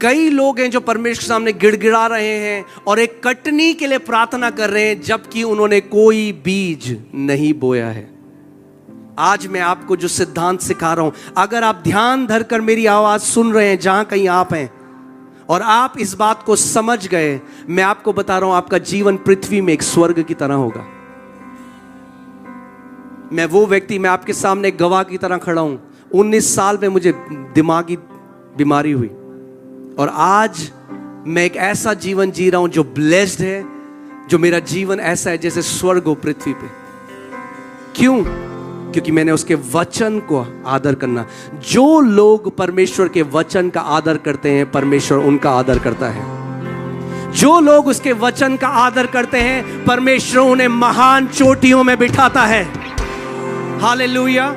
कई लोग हैं जो परमेश्वर के सामने गिड़गिड़ा रहे हैं और एक कटनी के लिए प्रार्थना कर रहे हैं, जबकि उन्होंने कोई बीज नहीं बोया है। आज मैं आपको जो सिद्धांत सिखा रहा हूं, अगर आप ध्यान धरकर मेरी आवाज सुन रहे हैं जहां कहीं आप हैं, और आप इस बात को समझ गए, मैं आपको बता रहा हूं आपका जीवन पृथ्वी में एक स्वर्ग की तरह होगा। मैं वो व्यक्ति, मैं आपके सामने एक गवाह की तरह खड़ा हूं। 19 साल में मुझे दिमागी बीमारी हुई और आज मैं एक ऐसा जीवन जी रहा हूं जो ब्लेस्ड है, जो मेरा जीवन ऐसा है जैसे स्वर्ग हो पृथ्वी पे। क्यों? क्योंकि मैंने उसके वचन को आदर करना। जो लोग परमेश्वर के वचन का आदर करते हैं, परमेश्वर उनका आदर करता है। जो लोग उसके वचन का आदर करते हैं, परमेश्वर उन्हें महान चोटियों में बिठाता है। हालेलुया।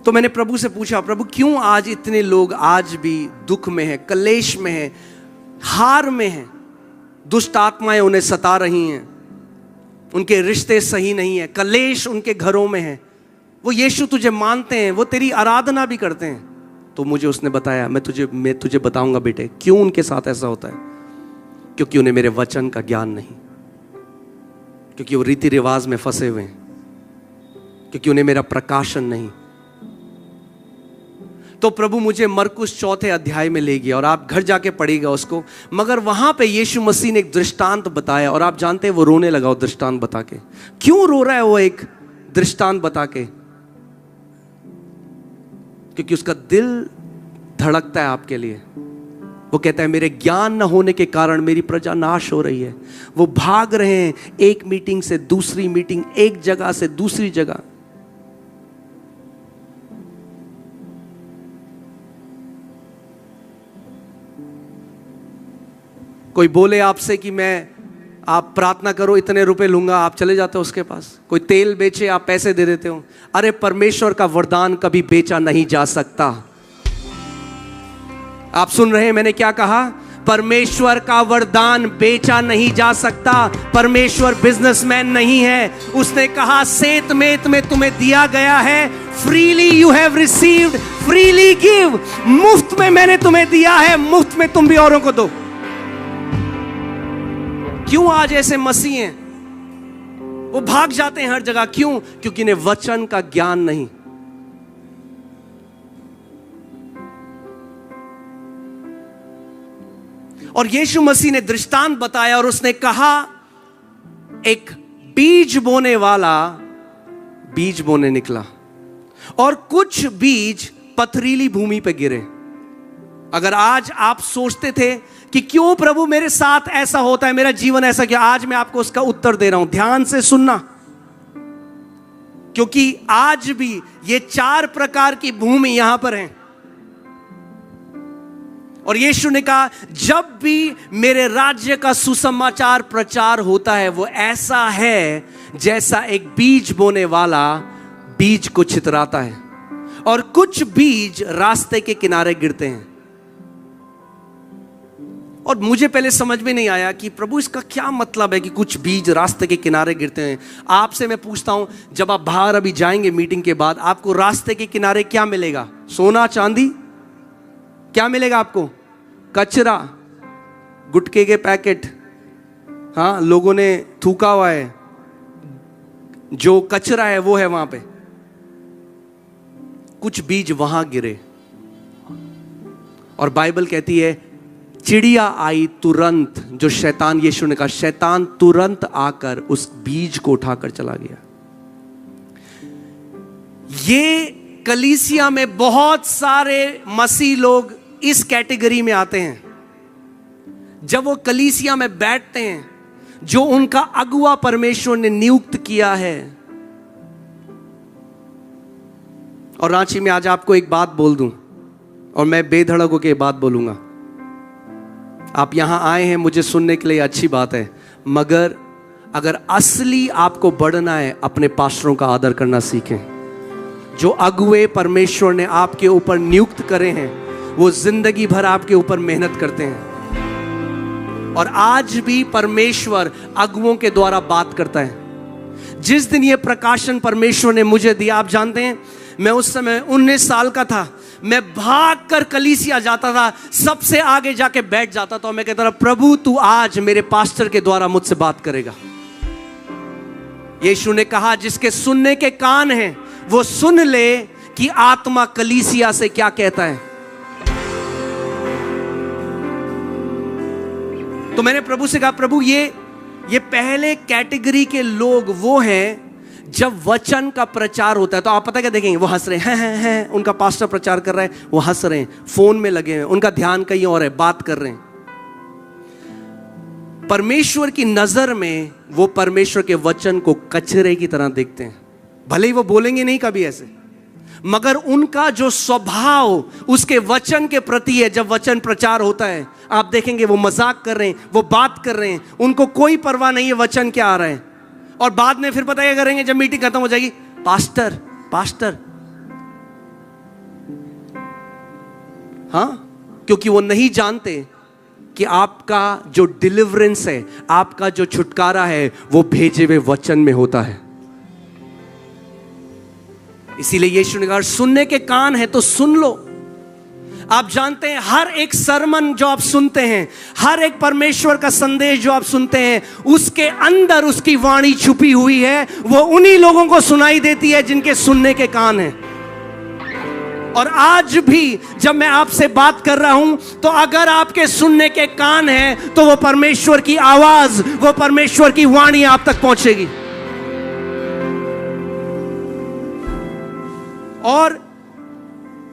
तो मैंने प्रभु से पूछा, प्रभु क्यों आज इतने लोग आज भी दुख में हैं, कलेश में हैं, हार में हैं? दुष्ट आत्माएं उन्हें सता रही हैं, उनके रिश्ते सही नहीं है, कलेश उनके घरों में है। वो यीशु तुझे मानते हैं, वो तेरी आराधना भी करते हैं। तो मुझे उसने बताया, मैं तुझे बताऊंगा बेटे क्यों उनके साथ ऐसा होता है। क्योंकि उन्हें मेरे वचन का ज्ञान नहीं, क्योंकि वो रीति रिवाज में फंसे हुए हैं, क्योंकि उन्हें मेरा प्रकाशन नहीं। तो प्रभु मुझे मरकुस 4 अध्याय में ले गया और आप घर जाके पढ़िएगा उसको। मगर वहां पे यीशु मसीह ने एक दृष्टांत बताया और आप जानते हैं वो रोने लगा वो दृष्टांत बता के। क्यों रो रहा है वो एक दृष्टांत बता के? क्योंकि उसका दिल धड़कता है आपके लिए। वो कहता है मेरे ज्ञान न होने के कारण मेरी प्रजा नाश हो रही है। वो भाग रहे हैं एक मीटिंग से दूसरी मीटिंग, एक जगह से दूसरी जगह। कोई बोले आपसे कि आप प्रार्थना करो, इतने रुपए लूंगा, आप चले जाते हो उसके पास। कोई तेल बेचे, आप पैसे दे देते हो। अरे परमेश्वर का वरदान कभी बेचा नहीं जा सकता। आप सुन रहे हैं मैंने क्या कहा? परमेश्वर का वरदान बेचा नहीं जा सकता। परमेश्वर बिजनेसमैन नहीं है। उसने कहा सेत मेत में तुम्हें दिया गया है, freely you have received freely give. मुफ्त में मैंने तुम्हें दिया है, मुफ्त में तुम भी औरों को दो। क्यों आज ऐसे मसीह हैं? वो भाग जाते हैं हर जगह। क्यों? क्योंकि इन्हें वचन का ज्ञान नहीं। और यीशु मसीह ने दृष्टांत बताया और उसने कहा एक बीज बोने वाला बीज बोने निकला और कुछ बीज पथरीली भूमि पे गिरे। अगर आज आप सोचते थे कि क्यों प्रभु मेरे साथ ऐसा होता है, मेरा जीवन ऐसा क्यों, आज मैं आपको उसका उत्तर दे रहा हूं। ध्यान से सुनना, क्योंकि आज भी ये 4 प्रकार की भूमि यहां पर हैं। और यीशु ने कहा जब भी मेरे राज्य का सुसमाचार प्रचार होता है वो ऐसा है जैसा एक बीज बोने वाला बीज को छितराता है, और कुछ बीज रास्ते के किनारे गिरते हैं। और मुझे पहले समझ में नहीं आया कि प्रभु इसका क्या मतलब है कि कुछ बीज रास्ते के किनारे गिरते हैं। आपसे मैं पूछता हूं, जब आप बाहर अभी जाएंगे मीटिंग के बाद, आपको रास्ते के किनारे क्या मिलेगा? सोना चांदी? क्या मिलेगा आपको? कचरा, गुटखे के पैकेट, हाँ लोगों ने थूका हुआ है, जो कचरा है वो है वहां पे। कुछ बीज वहां गिरे और बाइबल कहती है चिड़िया आई तुरंत, जो शैतान, यीशु ने कहा शैतान तुरंत आकर उस बीज को उठाकर चला गया। ये कलीसिया में बहुत सारे मसीह लोग इस कैटेगरी में आते हैं। जब वो कलीसिया में बैठते हैं, जो उनका अगुआ परमेश्वर ने नियुक्त किया है। और रांची में आज आपको एक बात बोल दूं, और मैं बेधड़क होकर बात बोलूंगा। आप यहां आए हैं मुझे सुनने के लिए, अच्छी बात है, मगर अगर असली आपको बढ़ना है, अपने पास्टरों का आदर करना सीखें। जो अगुए परमेश्वर ने आपके ऊपर नियुक्त करे हैं, वो जिंदगी भर आपके ऊपर मेहनत करते हैं। और आज भी परमेश्वर अगुओं के द्वारा बात करता है। जिस दिन ये प्रकाशन परमेश्वर ने मुझे दिया, आप जानते हैं मैं उस समय 19 साल का था। मैं भाग कर कलीसिया जाता था, सबसे आगे जाके बैठ जाता था। मैं कहता था प्रभु तू आज मेरे पास्टर के द्वारा मुझसे बात करेगा। यीशु ने कहा जिसके सुनने के कान हैं वो सुन ले कि आत्मा कलीसिया से क्या कहता है। तो मैंने प्रभु से कहा प्रभु ये पहले कैटेगरी के लोग वो हैं जब वचन का प्रचार होता है तो आप पता क्या देखेंगे, वो हंस रहे हैं, उनका पास्टर प्रचार कर रहा है, वो हंस रहे हैं, फोन में लगे हैं, उनका ध्यान कहीं और है, बात कर रहे हैं। परमेश्वर की नजर में वो परमेश्वर के वचन को कचरे की तरह देखते हैं। भले ही वो बोलेंगे नहीं कभी ऐसे, मगर उनका जो स्वभाव उसके वचन के प्रति है। जब वचन प्रचार होता है आप देखेंगे वो मजाक कर रहे हैं, वो बात कर रहे हैं, उनको कोई परवाह नहीं है वचन क्या आ रहा है। और बाद में फिर पता क्या करेंगे, जब मीटिंग खत्म हो जाएगी, पास्टर पास्टर, हाँ, क्योंकि वो नहीं जानते कि आपका जो डिलीवरेंस है, आपका जो छुटकारा है, वो भेजे हुए वचन में होता है। इसीलिए यीशु ने कहा सुनने के कान है तो सुन लो। आप जानते हैं हर एक सरमन जो आप सुनते हैं, हर एक परमेश्वर का संदेश जो आप सुनते हैं, उसके अंदर उसकी वाणी छुपी हुई है। वो उन्हीं लोगों को सुनाई देती है जिनके सुनने के कान हैं। और आज भी जब मैं आपसे बात कर रहा हूं तो अगर आपके सुनने के कान हैं तो वो परमेश्वर की आवाज, वो परमेश्वर की वाणी आप तक पहुंचेगी। और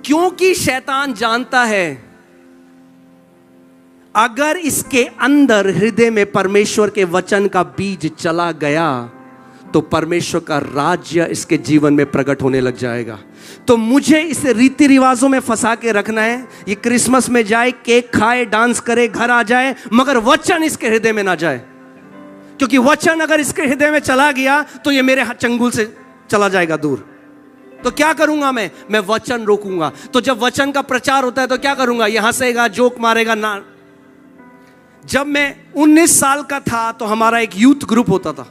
क्योंकि शैतान जानता है अगर इसके अंदर हृदय में परमेश्वर के वचन का बीज चला गया तो परमेश्वर का राज्य इसके जीवन में प्रकट होने लग जाएगा। तो मुझे इस रीति रिवाजों में फंसा के रखना है। ये क्रिसमस में जाए, केक खाए, डांस करे, घर आ जाए, मगर वचन इसके हृदय में ना जाए। क्योंकि वचन अगर इसके हृदय में चला गया तो ये मेरे चंगुल से चला जाएगा दूर। तो क्या करूंगा मैं वचन रोकूंगा। तो जब वचन का प्रचार होता है तो क्या करूंगा? ये हंसेगा, जोक मारेगा ना। जब मैं 19 साल का था तो हमारा एक यूथ ग्रुप होता था,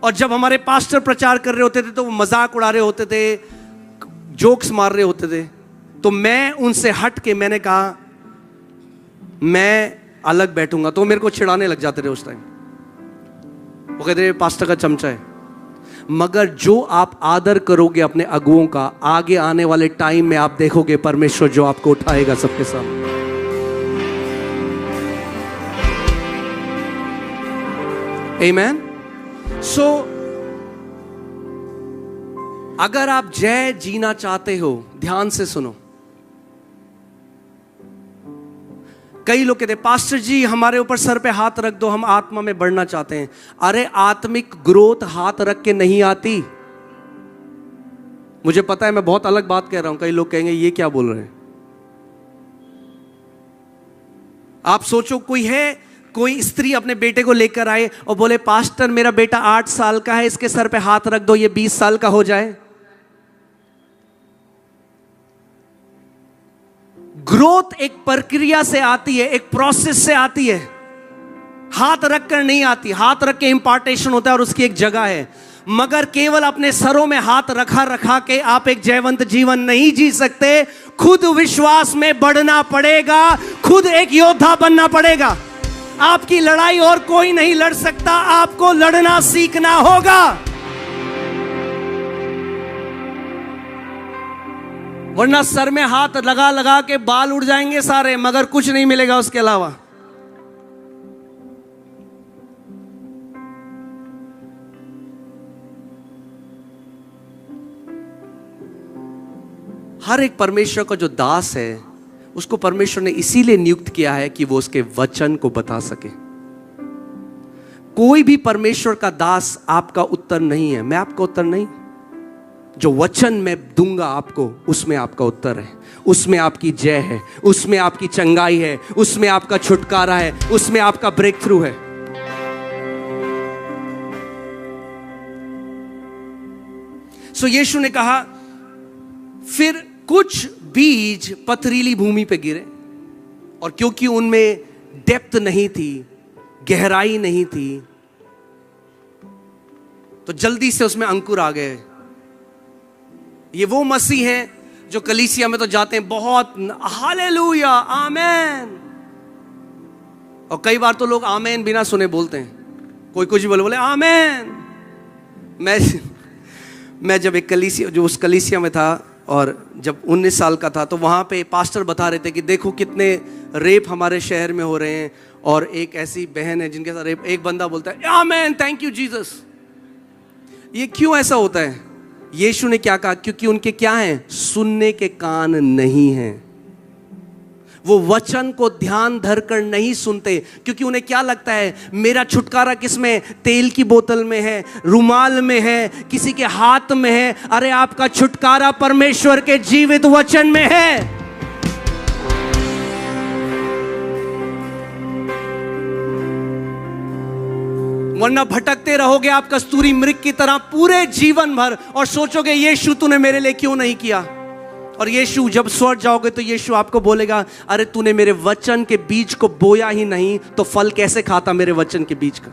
और जब हमारे पास्टर प्रचार कर रहे होते थे तो वो मजाक उड़ा रहे होते थे, जोक्स मार रहे होते थे। तो मैं उनसे हट के मैंने कहा मैं अलग बैठूंगा। तो मेरे को चिढ़ाने लग जाते थे उस टाइम। वो कहते थे पास्टर का चमचा है। मगर जो आप आदर करोगे अपने अगुओं का, आगे आने वाले टाइम में आप देखोगे परमेश्वर जो आपको उठाएगा सबके सामने। आमेन। सो अगर आप जय जीना चाहते हो, ध्यान से सुनो। कई लोग कहते हैं पास्टर जी हमारे ऊपर सर पे हाथ रख दो, हम आत्मा में बढ़ना चाहते हैं। अरे आत्मिक ग्रोथ हाथ रख के नहीं आती। मुझे पता है मैं बहुत अलग बात कह रहा हूं, कई लोग कहेंगे ये क्या बोल रहे हैं। आप सोचो कोई स्त्री अपने बेटे को लेकर आए और बोले पास्टर मेरा बेटा 8 साल का है, इसके सर पे हाथ रख दो, ये 20 साल का हो जाए। ग्रोथ एक प्रक्रिया से आती है, एक प्रोसेस से आती है, हाथ रखकर नहीं आती। हाथ रख के इंपार्टेशन होता है और उसकी एक जगह है। मगर केवल अपने सरों में हाथ रखा के आप एक जयवंत जीवन नहीं जी सकते। खुद विश्वास में बढ़ना पड़ेगा, खुद एक योद्धा बनना पड़ेगा। आपकी लड़ाई और कोई नहीं लड़ सकता, आपको लड़ना सीखना होगा। वरना सर में हाथ लगा के बाल उड़ जाएंगे सारे, मगर कुछ नहीं मिलेगा उसके अलावा। हर एक परमेश्वर का जो दास है उसको परमेश्वर ने इसीलिए नियुक्त किया है कि वो उसके वचन को बता सके। कोई भी परमेश्वर का दास आपका उत्तर नहीं है। मैं आपका उत्तर नहीं, जो वचन मैं दूंगा आपको उसमें आपका उत्तर है, उसमें आपकी जय है, उसमें आपकी चंगाई है, उसमें आपका छुटकारा है, उसमें आपका ब्रेक थ्रू है। सो यीशु ने कहा फिर कुछ बीज पथरीली भूमि पे गिरे, और क्योंकि उनमें डेप्थ नहीं थी, गहराई नहीं थी, तो जल्दी से उसमें अंकुर आ गए। ये वो मसीह हैं जो कलीसिया में तो जाते हैं बहुत हालेलुया आमेन, और कई बार तो लोग आमेन बिना सुने बोलते हैं। कोई कुछ बोले आमेन। मैं जब एक कलीसिया, जो उस कलीसिया में था और जब 19 साल का था, तो वहाँ पे पास्टर बता रहे थे कि देखो कितने रेप हमारे शहर में हो रहे हैं, और एक ऐसी बहन है जिनके साथ रेप। एक बंदा बोलता है आमेन, थैंक यू जीसस। ये क्यों ऐसा होता है? यीशु ने क्या कहा? क्योंकि उनके क्या हैं? सुनने के कान नहीं हैं। वो वचन को ध्यान धरकर नहीं सुनते, क्योंकि उन्हें क्या लगता है मेरा छुटकारा किसमें? तेल की बोतल में है, रुमाल में है, किसी के हाथ में है। अरे आपका छुटकारा परमेश्वर के जीवित वचन में है। वरना भटकते रहोगे आप कस्तूरी मृग की तरह पूरे जीवन भर, और सोचोगे यीशु तूने मेरे लिए क्यों नहीं किया। और यीशु जब स्वर्ग जाओगे तो यीशु आपको बोलेगा अरे तूने मेरे वचन के बीज को बोया ही नहीं, तो फल कैसे खाता मेरे वचन के बीज का?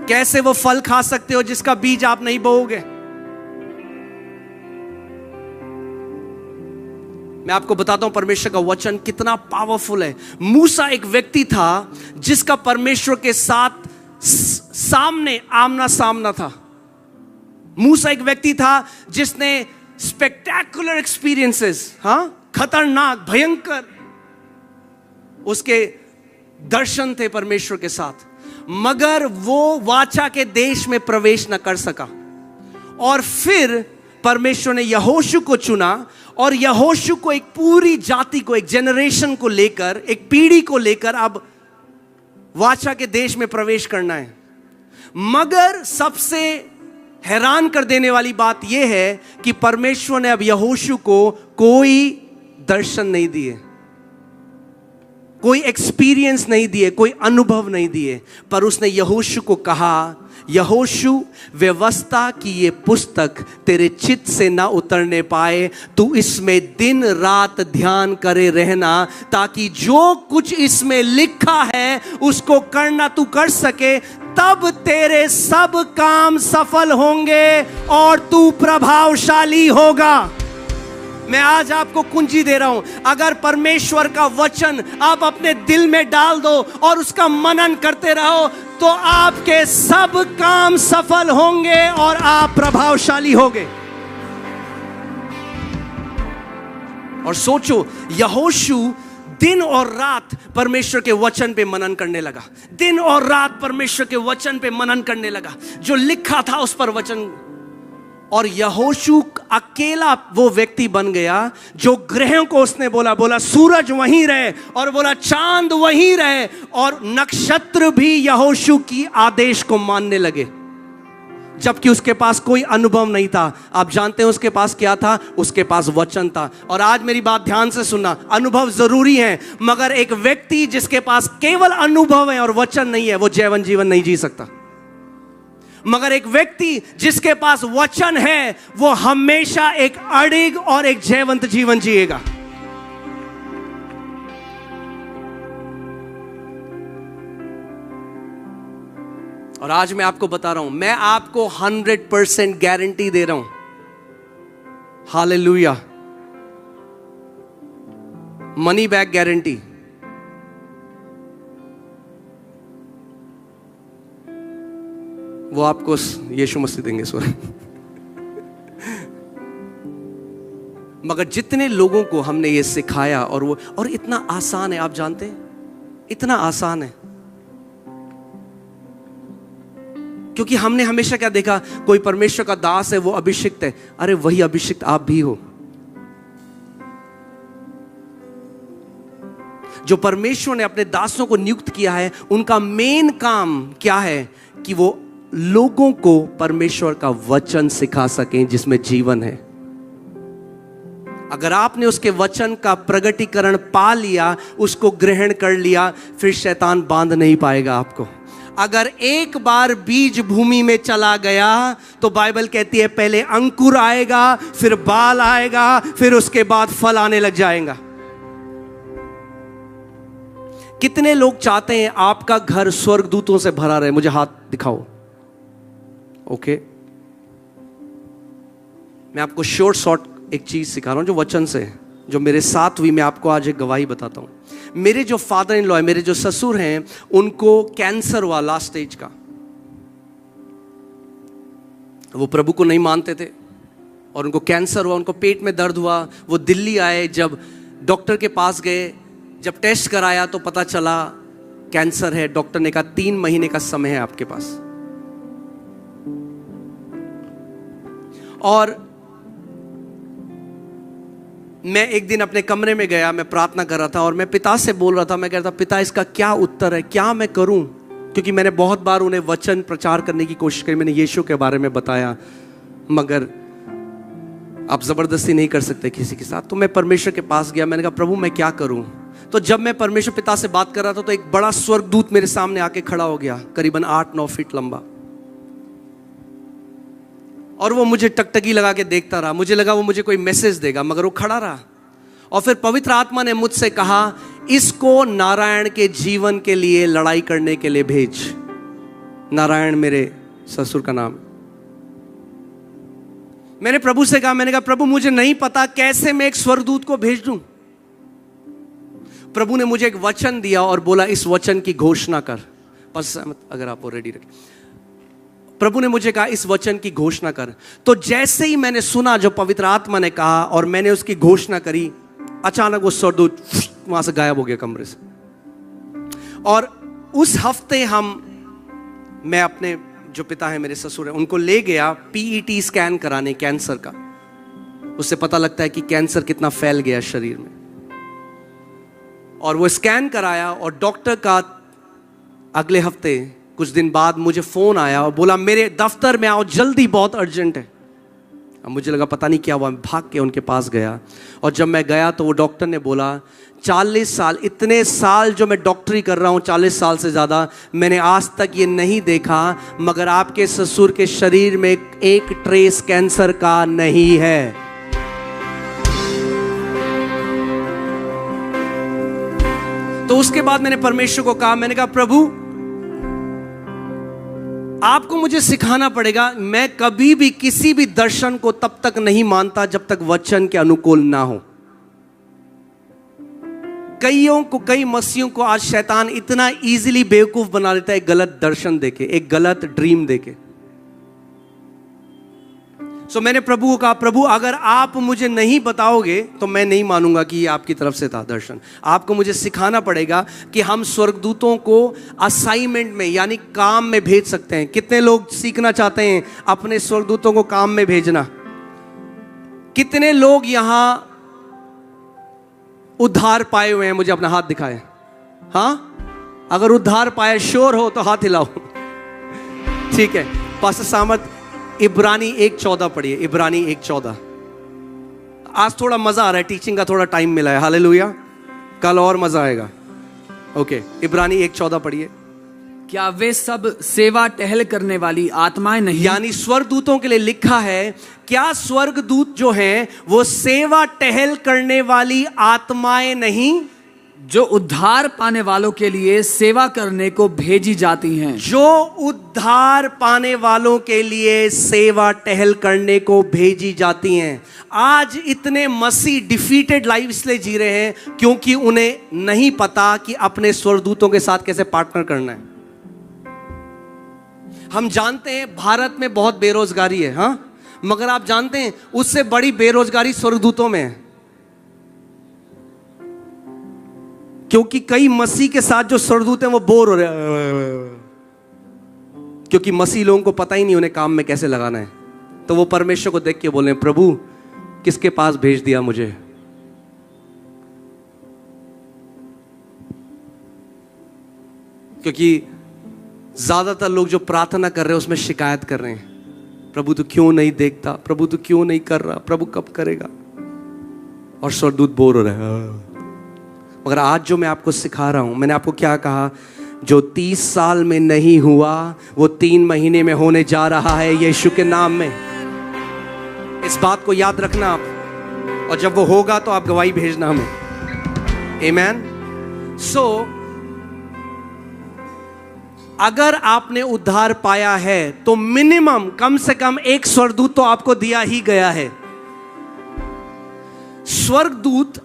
कैसे वो फल खा सकते हो जिसका बीज आप नहीं बोओगे? मैं आपको बताता हूं परमेश्वर का वचन कितना पावरफुल है। मूसा एक व्यक्ति था जिसका परमेश्वर के साथ सामने आमना सामना था। मूसा एक व्यक्ति था जिसने स्पेक्टेकुलर एक्सपीरियंसेस, खतरनाक भयंकर उसके दर्शन थे परमेश्वर के साथ, मगर वो वाचा के देश में प्रवेश न कर सका। और फिर परमेश्वर ने यहोशू को चुना, और यहोशू को एक पूरी जाति को, एक जनरेशन को लेकर, एक पीढ़ी को लेकर अब वाचा के देश में प्रवेश करना है। मगर सबसे हैरान कर देने वाली बात यह है कि परमेश्वर ने अब यहोशू को कोई दर्शन नहीं दिए, कोई एक्सपीरियंस नहीं दिए, कोई अनुभव नहीं दिए, पर उसने यहोशू को कहा, यहोशू, व्यवस्था की ये पुस्तक तेरे चित्त से ना उतरने पाए, तू इसमें दिन रात ध्यान करे रहना, ताकि जो कुछ इसमें लिखा है उसको करना तू कर सके, तब तेरे सब काम सफल होंगे और तू प्रभावशाली होगा। मैं आज आपको कुंजी दे रहा हूं, अगर परमेश्वर का वचन आप अपने दिल में डाल दो और उसका मनन करते रहो तो आपके सब काम सफल होंगे और आप प्रभावशाली होंगे। और सोचो, यहोशू दिन और रात परमेश्वर के वचन पे मनन करने लगा, दिन और रात परमेश्वर के वचन पे मनन करने लगा, जो लिखा था उस पर वचन। और यहोशू अकेला वो व्यक्ति बन गया जो ग्रहों को उसने बोला सूरज वहीं रहे, और बोला चांद वहीं रहे, और नक्षत्र भी यहोशू की आदेश को मानने लगे, जबकि उसके पास कोई अनुभव नहीं था। आप जानते हैं उसके पास क्या था? उसके पास वचन था। और आज मेरी बात ध्यान से सुनना, अनुभव जरूरी है, मगर एक व्यक्ति जिसके पास केवल अनुभव है और वचन नहीं है, वो जैवन जीवन नहीं जी सकता। मगर एक व्यक्ति जिसके पास वचन है, वो हमेशा एक अडिग और एक जयवंत जीवन जिएगा। और आज मैं आपको बता रहा हूं, मैं आपको 100% गारंटी दे रहा हूं, हालेलुया, मनी बैक गारंटी। वो आपको यीशु मसीह देंगे स्वर। मगर जितने लोगों को हमने ये सिखाया, और इतना आसान है, आप जानते हैं, इतना आसान है, क्योंकि हमने हमेशा क्या देखा, कोई परमेश्वर का दास है, वो अभिषिक्त है। अरे वही अभिषिक्त आप भी हो। जो परमेश्वर ने अपने दासों को नियुक्त किया है, उनका मेन काम क्या है कि वो लोगों को परमेश्वर का वचन सिखा सकें जिसमें जीवन है। अगर आपने उसके वचन का प्रगटीकरण पा लिया, उसको ग्रहण कर लिया, फिर शैतान बांध नहीं पाएगा आपको। अगर एक बार बीज भूमि में चला गया तो बाइबल कहती है पहले अंकुर आएगा, फिर बाल आएगा, फिर उसके बाद फल आने लग जाएगा। कितने लोग चाहते हैं आपका घर स्वर्गदूतों से भरा रहे? मुझे हाथ दिखाओ। ओके, मैं आपको शॉर्ट एक चीज सिखा रहा हूं जो वचन से है, जो मेरे साथ हुई। मैं आपको आज एक गवाही बताता हूं। मेरे जो फादर इन लॉ है, मेरे जो ससुर हैं, उनको कैंसर हुआ लास्ट स्टेज का। वो प्रभु को नहीं मानते थे और उनको कैंसर हुआ, उनको पेट में दर्द हुआ। वो दिल्ली आए, जब डॉक्टर के पास गए, जब टेस्ट कराया तो पता चला कैंसर है। डॉक्टर ने कहा 3 महीने का समय है आपके पास। और मैं एक दिन अपने कमरे में गया, मैं प्रार्थना कर रहा था और मैं पिता से बोल रहा था। मैं कह रहा था, पिता इसका क्या उत्तर है, क्या मैं करूं? क्योंकि मैंने बहुत बार उन्हें वचन प्रचार करने की कोशिश की, मैंने यीशु के बारे में बताया, मगर आप जबरदस्ती नहीं कर सकते किसी के साथ। तो मैं परमेश्वर के पास गया, मैंने कहा प्रभु मैं क्या करूं? तो जब मैं परमेश्वर पिता से बात कर रहा था तो एक बड़ा स्वर्गदूत मेरे सामने आके खड़ा हो गया, करीबन 8-9 फीट लंबा, और वो मुझे टकटकी लगा के देखता रहा। मुझे लगा वो मुझे कोई मैसेज देगा, मगर वो खड़ा रहा। और फिर पवित्र आत्मा ने मुझसे कहा, इसको नारायण के जीवन के लिए लड़ाई करने के लिए भेज। नारायण मेरे ससुर का नाम। मैंने प्रभु से कहा, मैंने कहा प्रभु मुझे नहीं पता कैसे मैं एक स्वर्गदूत को भेज दूं। प्रभु ने मुझे एक वचन दिया और बोला इस वचन की घोषणा कर। बस अगर आप वो रेडी रखें। प्रभु ने मुझे कहा इस वचन की घोषणा कर। तो जैसे ही मैंने सुना जो पवित्र आत्मा ने कहा और मैंने उसकी घोषणा करी, अचानक वो स्वर्गदूत वहां से गायब हो गया कमरे से। और उस हफ्ते मैं अपने जो पिता है, मेरे ससुर है, उनको ले गया पीईटी स्कैन कराने कैंसर का। उससे पता लगता है कि कैंसर कितना फैल गया शरीर में। और वो स्कैन कराया और डॉक्टर का अगले हफ्ते कुछ दिन बाद मुझे फ़ोन आया और बोला मेरे दफ्तर में आओ जल्दी, बहुत अर्जेंट है। अब मुझे लगा पता नहीं क्या हुआ, मैं भाग के उनके पास गया और जब मैं गया तो वो डॉक्टर ने बोला 40 साल, इतने साल जो मैं डॉक्टरी कर रहा हूँ, 40 साल से ज़्यादा, मैंने आज तक ये नहीं देखा मगर आपके ससुर के शरीर में एक ट्रेस कैंसर का नहीं है। तो उसके बाद मैंने परमेश्वर को कहा, मैंने कहा प्रभु आपको मुझे सिखाना पड़ेगा, मैं कभी भी किसी भी दर्शन को तब तक नहीं मानता जब तक वचन के अनुकूल ना हो। कई मसीहों को आज शैतान इतना इजीली बेवकूफ बना देता है एक गलत दर्शन देके, एक गलत ड्रीम देके। सो मैंने प्रभु को कहा, प्रभु अगर आप मुझे नहीं बताओगे तो मैं नहीं मानूंगा कि ये आपकी तरफ से था दर्शन। आपको मुझे सिखाना पड़ेगा कि हम स्वर्गदूतों को असाइनमेंट में यानी काम में भेज सकते हैं। कितने लोग सीखना चाहते हैं अपने स्वर्गदूतों को काम में भेजना? कितने लोग यहां उद्धार पाए हुए हैं? मुझे अपना हाथ दिखाए। हाँ, अगर उद्धार पाए श्योर हो तो हाथ हिलाओ। ठीक है, पास्टर सामत इब्रानी 1:14 पढ़िए। इब्रानी 1:14। आज थोड़ा मजा आ रहा है, टीचिंग का थोड़ा टाइम मिला है। हालेलुया, कल और मजा आएगा। ओके, इब्रानी 1:14 पढ़िए। क्या वे सब सेवा टहल करने वाली आत्माएं नहीं? यानी स्वर्गदूतों के लिए लिखा है, क्या स्वर्गदूत जो हैं वो सेवा टहल करने वाली आत्माएं नहीं, जो उद्धार पाने वालों के लिए सेवा करने को भेजी जाती हैं? जो उद्धार पाने वालों के लिए सेवा टहल करने को भेजी जाती हैं। आज इतने मसीह डिफीटेड लाइफ इसलिए जी रहे हैं क्योंकि उन्हें नहीं पता कि अपने स्वर्गदूतों के साथ कैसे पार्टनर करना है। हम जानते हैं भारत में बहुत बेरोजगारी है, हाँ, मगर आप जानते हैं उससे बड़ी बेरोजगारी स्वर्गदूतों में है। क्योंकि कई मसीह के साथ जो स्वर्गदूत हैं वो बोर हो रहे हैं, क्योंकि मसीह लोगों को पता ही नहीं उन्हें काम में कैसे लगाना है। तो वो परमेश्वर को देख के बोले, प्रभु किसके पास भेज दिया मुझे? क्योंकि ज्यादातर लोग जो प्रार्थना कर रहे हैं उसमें शिकायत कर रहे हैं, प्रभु तू क्यों नहीं देखता, प्रभु तू क्यों नहीं कर रहा, प्रभु कब करेगा? और स्वर्गदूत बोर हो रहे हैं। मगर आज जो मैं आपको सिखा रहा हूं, मैंने आपको क्या कहा? जो 30 साल में नहीं हुआ वो 3 महीने में होने जा रहा है यीशु के नाम में। इस बात को याद रखना आप, और जब वो होगा तो आप गवाही भेजना हमें। आमीन। सो अगर आपने उद्धार पाया है तो मिनिमम कम से कम एक स्वर्गदूत तो आपको दिया ही गया है। स्वर्गदूत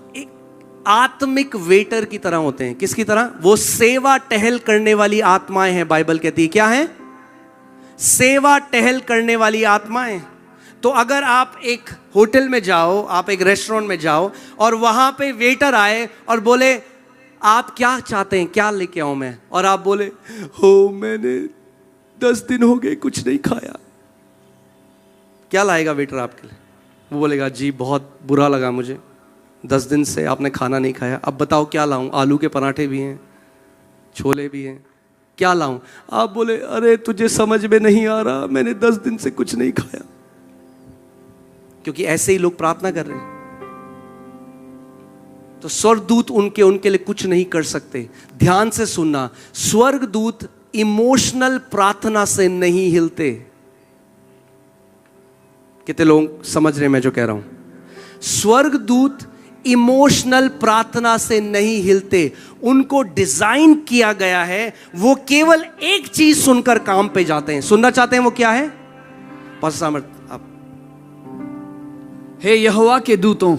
आत्मिक वेटर की तरह होते हैं। किसकी तरह? वो सेवा टहल करने वाली आत्माएं हैं। बाइबल कहती है क्या है? सेवा टहल करने वाली आत्माएं। तो अगर आप एक होटल में जाओ, आप एक रेस्टोरेंट में जाओ और वहां पे वेटर आए और बोले आप क्या चाहते हैं, क्या लेके आऊं मैं, और आप बोले हो मैंने 10 दिन हो गए कुछ नहीं खाया, क्या लाएगा वेटर आपके लिए? वो बोलेगा जी बहुत बुरा लगा मुझे, 10 दिन से आपने खाना नहीं खाया, अब बताओ क्या लाऊं? आलू के पराठे भी हैं, छोले भी हैं, क्या लाऊं? आप बोले अरे तुझे समझ में नहीं आ रहा, मैंने 10 दिन से कुछ नहीं खाया। क्योंकि ऐसे ही लोग प्रार्थना कर रहे हैं। तो स्वर्गदूत उनके लिए कुछ नहीं कर सकते। ध्यान से सुनना, स्वर्गदूत इमोशनल प्रार्थना से नहीं हिलते। कितने लोग समझ रहे हैं मैं जो कह रहा हूं? स्वर्गदूत इमोशनल प्रार्थना से नहीं हिलते। उनको डिजाइन किया गया है, वो केवल एक चीज सुनकर काम पे जाते हैं। सुनना चाहते हैं वो क्या है? पास्टर सामर्थ आप। हे यहोवा के दूतों,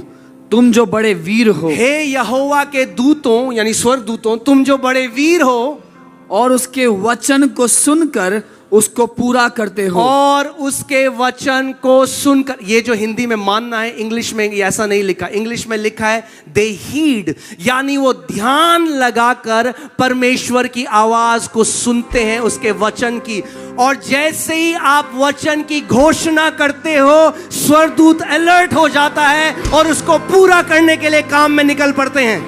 तुम जो बड़े वीर हो। हे यहोवा के दूतों यानी स्वर्गदूतों, तुम जो बड़े वीर हो और उसके वचन को सुनकर उसको पूरा करते हो। और उसके वचन को सुनकर, ये जो हिंदी में मानना है, इंग्लिश में ऐसा नहीं लिखा। इंग्लिश में लिखा है दे हीड, यानी वो ध्यान लगाकर परमेश्वर की आवाज को सुनते हैं, उसके वचन की। और जैसे ही आप वचन की घोषणा करते हो, स्वर्गदूत अलर्ट हो जाता है और उसको पूरा करने के लिए काम में निकल पड़ते हैं।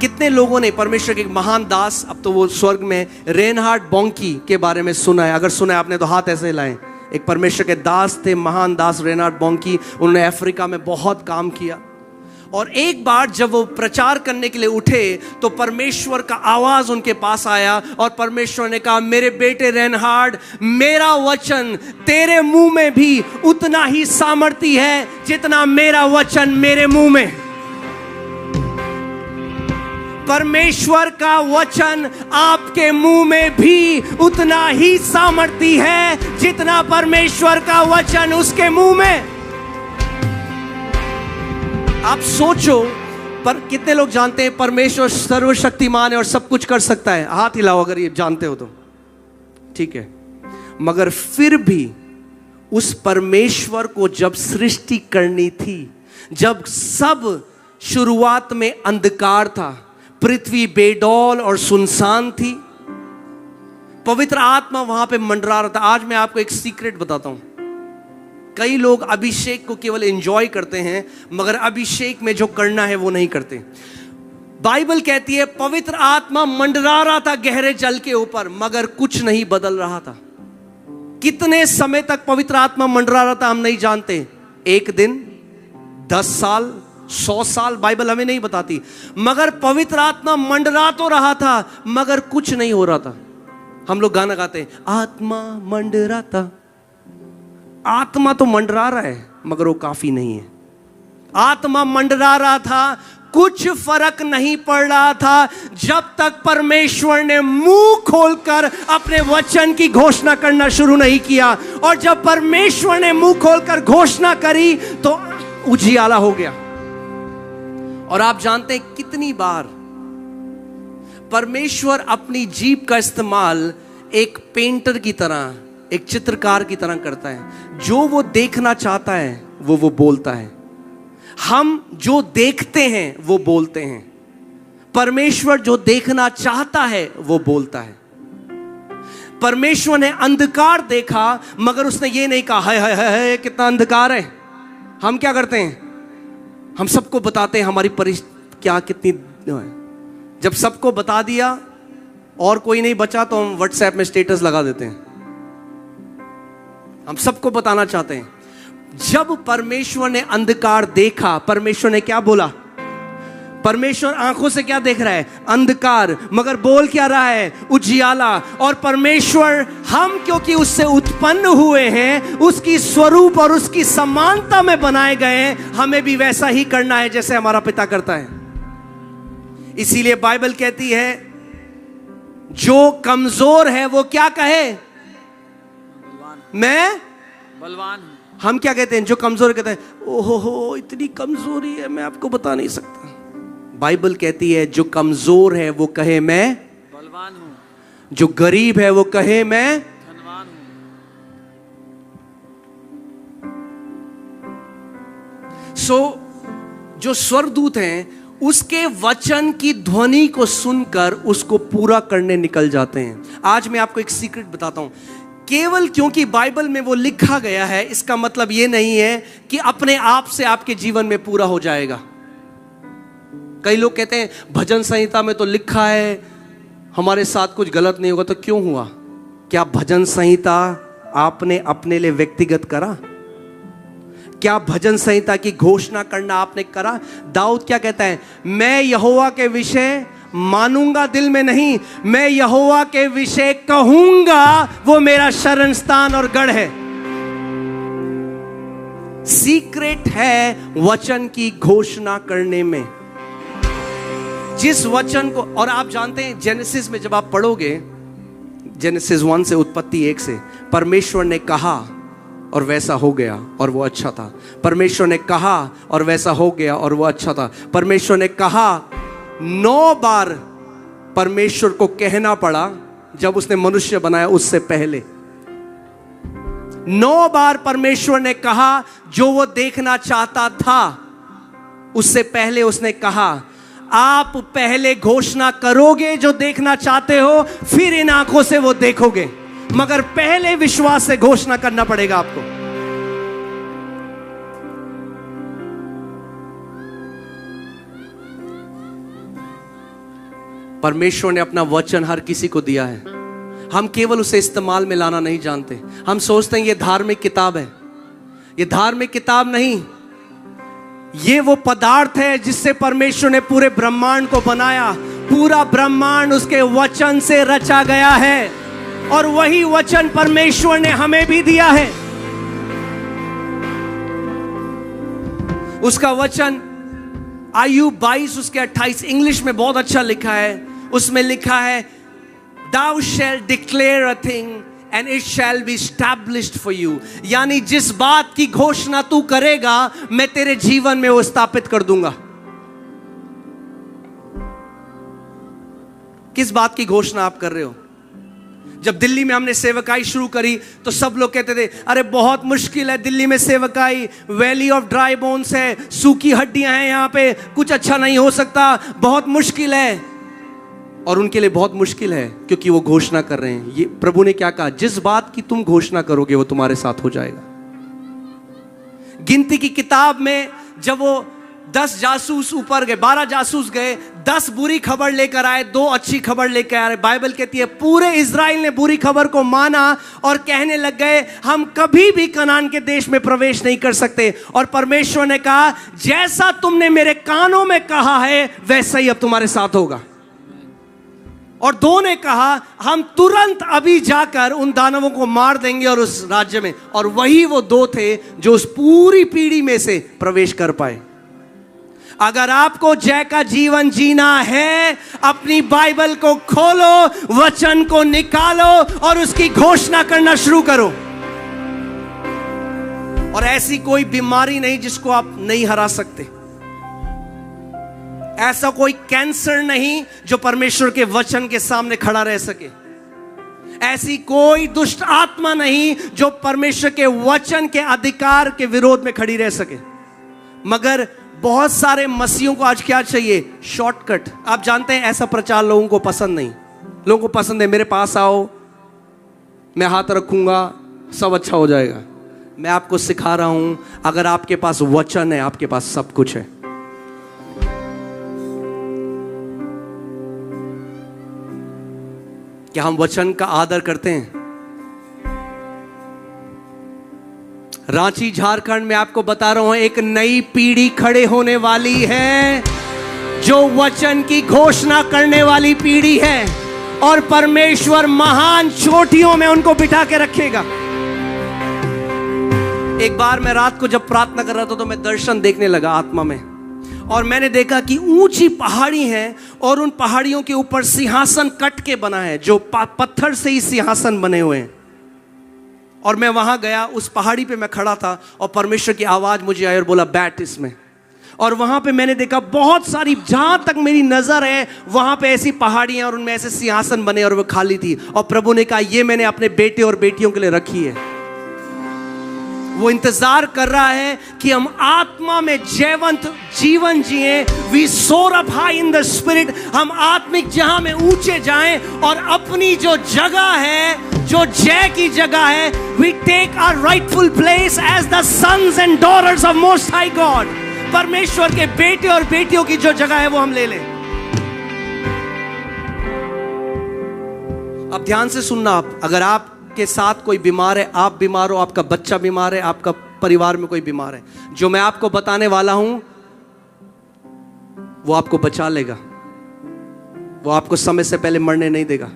कितने लोगों ने परमेश्वर के एक महान दास, अब तो वो स्वर्ग में, रेनहार्ड बॉन्की के बारे में सुना है? अगर सुना है आपने तो हाथ ऐसे हिलाएं। एक परमेश्वर के दास थे, महान दास रेनहार्ड बॉन्की। उन्होंने अफ्रीका में बहुत काम किया, और एक बार जब वो प्रचार करने के लिए उठे तो परमेश्वर का आवाज उनके पास आया, और परमेश्वर ने कहा, मेरे बेटे रेनहार्ड, मेरा वचन तेरे मुंह में भी उतना ही सामर्थी है जितना मेरा वचन मेरे मुंह में। परमेश्वर का वचन आपके मुंह में भी उतना ही सामर्थी है जितना परमेश्वर का वचन उसके मुंह में। आप सोचो, पर कितने लोग जानते हैं परमेश्वर सर्वशक्तिमान है और सब कुछ कर सकता है? हाथ हिलाओ अगर ये जानते हो तो। ठीक है, मगर फिर भी उस परमेश्वर को जब सृष्टि करनी थी, जब सब शुरुआत में अंधकार था, पृथ्वी बेडौल और सुनसान थी, पवित्र आत्मा वहां पे मंडरा रहा था। आज मैं आपको एक सीक्रेट बताता हूं। कई लोग अभिषेक को केवल एंजॉय करते हैं, मगर अभिषेक में जो करना है वो नहीं करते। बाइबल कहती है पवित्र आत्मा मंडरा रहा था गहरे जल के ऊपर, मगर कुछ नहीं बदल रहा था। कितने समय तक पवित्र आत्मा मंडरा रहा था हम नहीं जानते। एक दिन, 10 साल, 100 साल, बाइबल हमें नहीं बताती, मगर पवित्र आत्मा मंडरा तो रहा था मगर कुछ नहीं हो रहा था। हम लोग गाना गाते हैं, आत्मा मंडराता। आत्मा तो मंडरा रहा है मगर वो काफी नहीं है। आत्मा मंडरा रहा था, कुछ फर्क नहीं पड़ रहा था जब तक परमेश्वर ने मुंह खोलकर अपने वचन की घोषणा करना शुरू नहीं किया। और जब परमेश्वर ने मुंह खोलकर घोषणा करी तो उजियाला हो गया। और आप जानते हैं कितनी बार परमेश्वर अपनी जीभ का इस्तेमाल एक पेंटर की तरह, एक चित्रकार की तरह करता है। जो वो देखना चाहता है वो बोलता है। हम जो देखते हैं वो बोलते हैं, परमेश्वर जो देखना चाहता है वो बोलता है। परमेश्वर ने अंधकार देखा मगर उसने ये नहीं कहा हाय हाय हाय कितना अंधकार है। हम क्या करते हैं? हम सबको बताते हैं हमारी परिस्थिति क्या कितनी है। जब सबको बता दिया और कोई नहीं बचा तो हम व्हाट्सएप में स्टेटस लगा देते हैं। हम सबको बताना चाहते हैं। जब परमेश्वर ने अंधकार देखा, परमेश्वर ने क्या बोला? परमेश्वर आंखों से क्या देख रहा है? अंधकार, मगर बोल क्या रहा है? उजियाला। और परमेश्वर, हम क्योंकि उससे उत्पन्न हुए हैं, उसकी स्वरूप और उसकी समानता में बनाए गए हैं, हमें भी वैसा ही करना है जैसे हमारा पिता करता है। इसीलिए बाइबल कहती है जो कमजोर है वो क्या कहे? मैं बलवान हूं। हम क्या कहते हैं? जो कमजोर कहते हैं ओहो हो इतनी कमजोरी है मैं आपको बता नहीं सकता। बाइबल कहती है जो कमजोर है वो कहे मैं बलवान हूं। जो गरीब है वो कहे मैं धनवान हूं। जो स्वर्गदूत हैं उसके वचन की ध्वनि को सुनकर उसको पूरा करने निकल जाते हैं। आज मैं आपको एक सीक्रेट बताता हूं। केवल क्योंकि बाइबल में वो लिखा गया है इसका मतलब ये नहीं है कि अपने आप से आपके जीवन में पूरा हो जाएगा। कई लोग कहते हैं भजन संहिता में तो लिखा है हमारे साथ कुछ गलत नहीं होगा, तो क्यों हुआ? क्या भजन संहिता आपने अपने लिए व्यक्तिगत करा? क्या भजन संहिता की घोषणा करना आपने करा? दाऊद क्या कहता है? मैं यहोवा के विषय मानूंगा दिल में नहीं, मैं यहोवा के विषय कहूंगा वो मेरा शरण स्थान और गढ़ है। सीक्रेट है वचन की घोषणा करने में। जिस वचन को, और आप जानते हैं जेनेसिस में जब आप पढ़ोगे, जेनेसिस 1 से, उत्पत्ति 1 से, परमेश्वर ने कहा और वैसा हो गया और वो अच्छा था। परमेश्वर ने कहा और वैसा हो गया और वो अच्छा था। परमेश्वर ने कहा 9 बार परमेश्वर को कहना पड़ा जब उसने मनुष्य बनाया, उससे पहले 9 बार परमेश्वर ने कहा जो वो देखना चाहता था। उससे पहले उसने कहा आप पहले घोषणा करोगे जो देखना चाहते हो, फिर इन आंखों से वो देखोगे, मगर पहले विश्वास से घोषणा करना पड़ेगा आपको। परमेश्वर ने अपना वचन हर किसी को दिया है, हम केवल उसे इस्तेमाल में लाना नहीं जानते। हम सोचते हैं ये धार्मिक किताब है। ये धार्मिक किताब नहीं, ये वो पदार्थ है जिससे परमेश्वर ने पूरे ब्रह्मांड को बनाया। पूरा ब्रह्मांड उसके वचन से रचा गया है और वही वचन परमेश्वर ने हमें भी दिया है। उसका वचन आयुब 22 उसके 28 इंग्लिश में बहुत अच्छा लिखा है। उसमें लिखा है, Thou shall declare a thing and it shall be established for you। यानी जिस बात की घोषणा तू करेगा मैं तेरे जीवन में वो स्थापित कर दूंगा। किस बात की घोषणा आप कर रहे हो? जब दिल्ली में हमने सेवकाई शुरू करी तो सब लोग कहते थे, अरे बहुत मुश्किल है दिल्ली में सेवकाई, वैली ऑफ ड्राई बोन्स है, सूखी हड्डियां हैं यहाँ पे, कुछ अच्छा नहीं हो सकता, बहुत मुश्किल है। और उनके लिए बहुत मुश्किल है क्योंकि वो घोषणा कर रहे हैं। ये प्रभु ने क्या कहा, जिस बात की तुम घोषणा करोगे वो तुम्हारे साथ हो जाएगा। गिनती की किताब में जब वो 10 जासूस ऊपर गए, 12 जासूस गए, 10 बुरी खबर लेकर आए, 2 अच्छी खबर लेकर आए। बाइबल कहती है पूरे इजराइल ने बुरी खबर को माना और कहने लग गए हम कभी भी कनान के देश में प्रवेश नहीं कर सकते। और परमेश्वर ने कहा जैसा तुमने मेरे कानों में कहा है वैसा ही अब तुम्हारे साथ होगा। और 2 ने कहा हम तुरंत अभी जाकर उन दानवों को मार देंगे और उस राज्य में। और वही वो 2 थे जो उस पूरी पीढ़ी में से प्रवेश कर पाए। अगर आपको जय का जीवन जीना है, अपनी बाइबल को खोलो, वचन को निकालो और उसकी घोषणा करना शुरू करो। और ऐसी कोई बीमारी नहीं जिसको आप नहीं हरा सकते। ऐसा कोई कैंसर नहीं जो परमेश्वर के वचन के सामने खड़ा रह सके। ऐसी कोई दुष्ट आत्मा नहीं जो परमेश्वर के वचन के अधिकार के विरोध में खड़ी रह सके। मगर बहुत सारे मसीहों को आज क्या चाहिए, शॉर्टकट। आप जानते हैं ऐसा प्रचार लोगों को पसंद नहीं। लोगों को पसंद है मेरे पास आओ, मैं हाथ रखूंगा, सब अच्छा हो जाएगा। मैं आपको सिखा रहा हूं, अगर आपके पास वचन है आपके पास सब कुछ है। क्या हम वचन का आदर करते हैं? रांची झारखंड में आपको बता रहा हूं एक नई पीढ़ी खड़े होने वाली है जो वचन की घोषणा करने वाली पीढ़ी है और परमेश्वर महान चोटियों में उनको बिठा के रखेगा। एक बार मैं रात को जब प्रार्थना कर रहा था तो मैं दर्शन देखने लगा आत्मा में, और मैंने देखा कि ऊंची पहाड़ी है और उन पहाड़ियों के ऊपर सिंहासन कट के बना है, जो पत्थर से ही सिंहासन बने हुए हैं। और मैं वहां गया, उस पहाड़ी पे मैं खड़ा था और परमेश्वर की आवाज मुझे आई और बोला बैठ इसमें। और वहां पे मैंने देखा बहुत सारी, जहां तक मेरी नजर है वहां पे ऐसी पहाड़ियां और उनमें ऐसे सिंहासन बने और वो खाली थी। और प्रभु ने कहा ये मैंने अपने बेटे और बेटियों के लिए रखी है। वो इंतजार कर रहा है कि हम आत्मा में जयवंत जीवन जिए। वी सोर up high in the spirit. हम आत्मिक जहां में ऊंचे जाएं और अपनी जो जगह है, जो जय की जगह है, we take our rightful place as the sons and daughters of most high God. परमेश्वर के बेटे और बेटियों की जो जगह है वो हम ले लें। अब ध्यान से सुनना, आप अगर आप के साथ कोई बीमार है, आप बीमार हो, आपका बच्चा बीमार है, आपका परिवार में कोई बीमार है, जो मैं आपको बताने वाला हूं वो आपको बचा लेगा। वो आपको समय से पहले मरने नहीं देगा।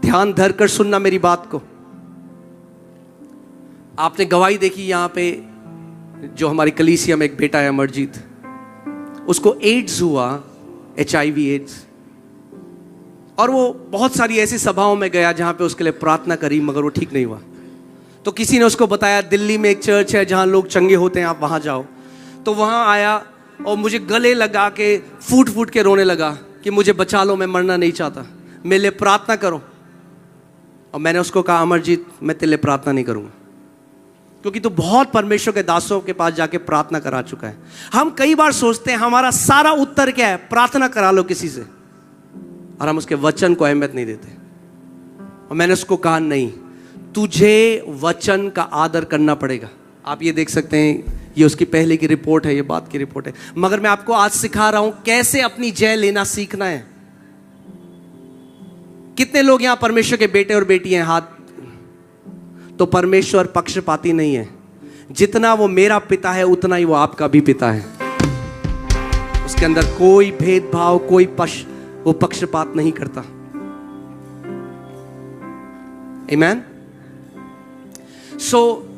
ध्यान धरकर सुनना मेरी बात को। आपने गवाही देखी यहां पे, जो हमारी कलीसिया में एक बेटा है अमरजीत, उसको एड्स हुआ, HIV एड्स। और वो बहुत सारी ऐसी सभाओं में गया जहां पे उसके लिए प्रार्थना करी, मगर वो ठीक नहीं हुआ। तो किसी ने उसको बताया दिल्ली में एक चर्च है जहां लोग चंगे होते हैं, आप वहां जाओ। तो वहां आया और मुझे गले लगा के फूट फूट के रोने लगा कि मुझे बचा लो, मैं मरना नहीं चाहता, मेरे लिए प्रार्थना करो। और मैंने उसको कहा अमरजीत मैं तेरे लिए प्रार्थना नहीं करूंगा, क्योंकि तू बहुत परमेश्वर के दासों के पास जाके प्रार्थना करा चुका है। हम कई बार सोचते हैं हमारा सारा उत्तर क्या है, प्रार्थना करा लो किसी से, और हम उसके वचन को अहमियत नहीं देते। और मैंने उसको कहा नहीं, तुझे वचन का आदर करना पड़ेगा। आप ये देख सकते हैं, ये उसकी पहले की रिपोर्ट है, ये बात की रिपोर्ट है। मगर मैं आपको आज सिखा रहा हूं कैसे अपनी जय लेना सीखना है। कितने लोग यहां परमेश्वर के बेटे और बेटी हैं? हाथ। तो परमेश्वर पक्षपाती नहीं है। जितना वो मेरा पिता है उतना ही वो आपका भी पिता है। उसके अंदर कोई भेदभाव, कोई वो पक्षपात नहीं करता। आमीन। सो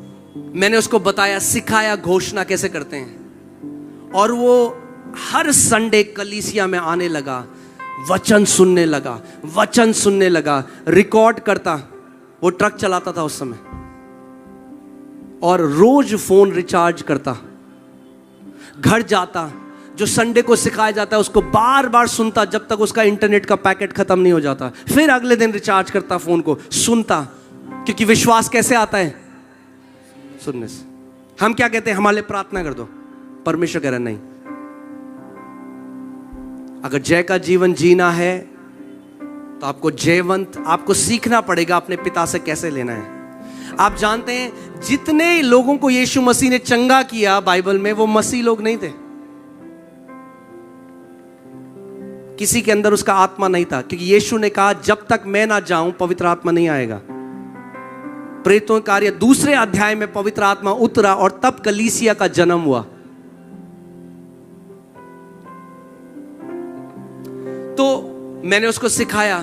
मैंने उसको बताया, सिखाया घोषणा कैसे करते हैं, और वो हर संडे कलीसिया में आने लगा, वचन सुनने लगा, रिकॉर्ड करता। वो ट्रक चलाता था उस समय, और रोज फोन रिचार्ज करता, घर जाता, जो संडे को सिखाया जाता है उसको बार बार सुनता जब तक उसका इंटरनेट का पैकेट खत्म नहीं हो जाता। फिर अगले दिन रिचार्ज करता फोन को, सुनता, क्योंकि विश्वास कैसे आता है? सुनने से। हम क्या कहते हैं? हमारे लिए प्रार्थना कर दो। परमेश्वर कह रहा नहीं, अगर जय का जीवन जीना है तो आपको जयवंत, आपको सीखना पड़ेगा अपने पिता से कैसे लेना है। आप जानते हैं जितने लोगों को यीशु मसीह ने चंगा किया बाइबल में, वो मसीह लोग नहीं थे। किसी के अंदर उसका आत्मा नहीं था, क्योंकि यीशु ने कहा जब तक मैं ना जाऊं पवित्र आत्मा नहीं आएगा। प्रेरितों के कार्य 2 अध्याय में पवित्र आत्मा उतरा और तब कलीसिया का जन्म हुआ। तो मैंने उसको सिखाया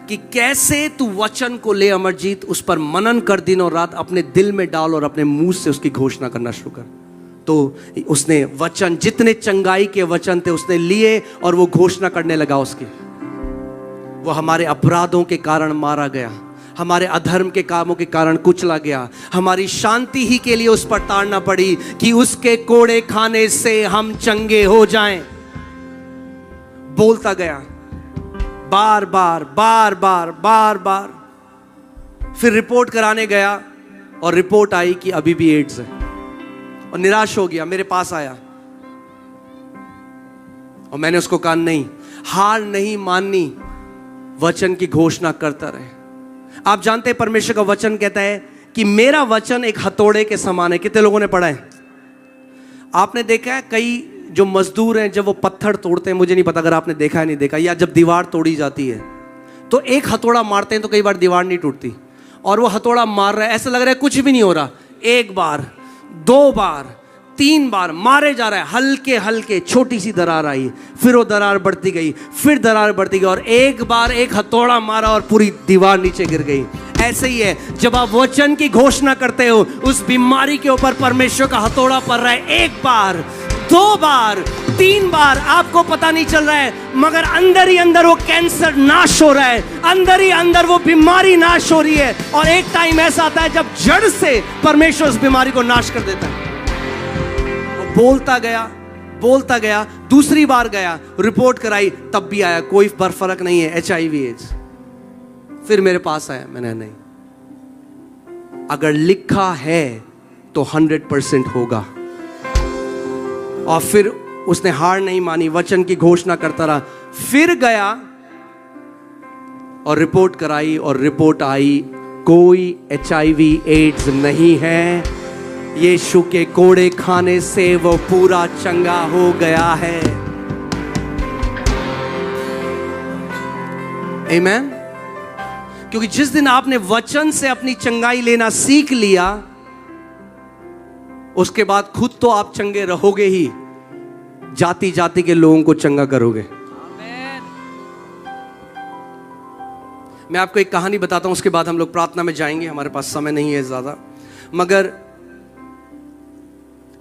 कि कैसे तू वचन को ले अमरजीत, उस पर मनन कर, दिन और रात अपने दिल में डाल और अपने मुंह से उसकी घोषणा करना शुरू कर। तो उसने वचन, जितने चंगाई के वचन थे उसने लिए और वो घोषणा करने लगा उसकी। वो हमारे अपराधों के कारण मारा गया, हमारे अधर्म के कामों के कारण कुचला गया, हमारी शांति ही के लिए उस पर ताड़ना पड़ी कि उसके कोड़े खाने से हम चंगे हो जाएं। बोलता गया बार बार। फिर रिपोर्ट कराने गया और रिपोर्ट आई कि अभी भी एड्स है, और निराश हो गया। मेरे पास आया और मैंने उसको कहा नहीं, हार नहीं माननी, वचन की घोषणा करता रहे। आप जानते हैं परमेश्वर का वचन कहता है कि मेरा वचन एक हथौड़े के समान है। कितने लोगों ने पढ़ा है? आपने देखा है कई जो मजदूर हैं जब वो पत्थर तोड़ते हैं, मुझे नहीं पता अगर आपने देखा है नहीं देखा, या जब दीवार तोड़ी जाती है तो एक हथौड़ा मारते हैं तो कई बार दीवार नहीं टूटती, और वो हथौड़ा मार रहा है, ऐसा लग रहा है कुछ भी नहीं हो रहा। 1 बार 2 बार 3 बार मारे जा रहा है, हल्के हल्के छोटी सी दरार आई, फिर वो दरार बढ़ती गई, फिर दरार बढ़ती गई, और एक बार एक हथौड़ा मारा और पूरी दीवार नीचे गिर गई। ऐसे ही है, जब आप वचन की घोषणा करते हो, उस बीमारी के ऊपर परमेश्वर का हथौड़ा पड़ रहा है। 1 बार 2 बार 3 बार आपको पता नहीं चल रहा है, मगर अंदर ही अंदर वो कैंसर नाश हो रहा है, अंदर ही अंदर वो बीमारी नाश हो रही है। और एक टाइम ऐसा आता है जब जड़ से परमेश्वर उस बीमारी को नाश कर देता है। बोलता गया, दूसरी बार गया, रिपोर्ट कराई, तब भी आया कोई फर्क नहीं है, HIV एड्स। फिर मेरे पास आया, मैंने नहीं, अगर लिखा है तो 100% होगा। और फिर उसने हार नहीं मानी, वचन की घोषणा करता रहा। फिर गया और रिपोर्ट कराई, और रिपोर्ट आई कोई HIV एड्स नहीं है, यीशु के कोड़े खाने से वो पूरा चंगा हो गया है। आमीन। क्योंकि जिस दिन आपने वचन से अपनी चंगाई लेना सीख लिया, उसके बाद खुद तो आप चंगे रहोगे ही, जाति जाति के लोगों को चंगा करोगे। मैं आपको एक कहानी बताता हूं, उसके बाद हम लोग प्रार्थना में जाएंगे, हमारे पास समय नहीं है ज्यादा। मगर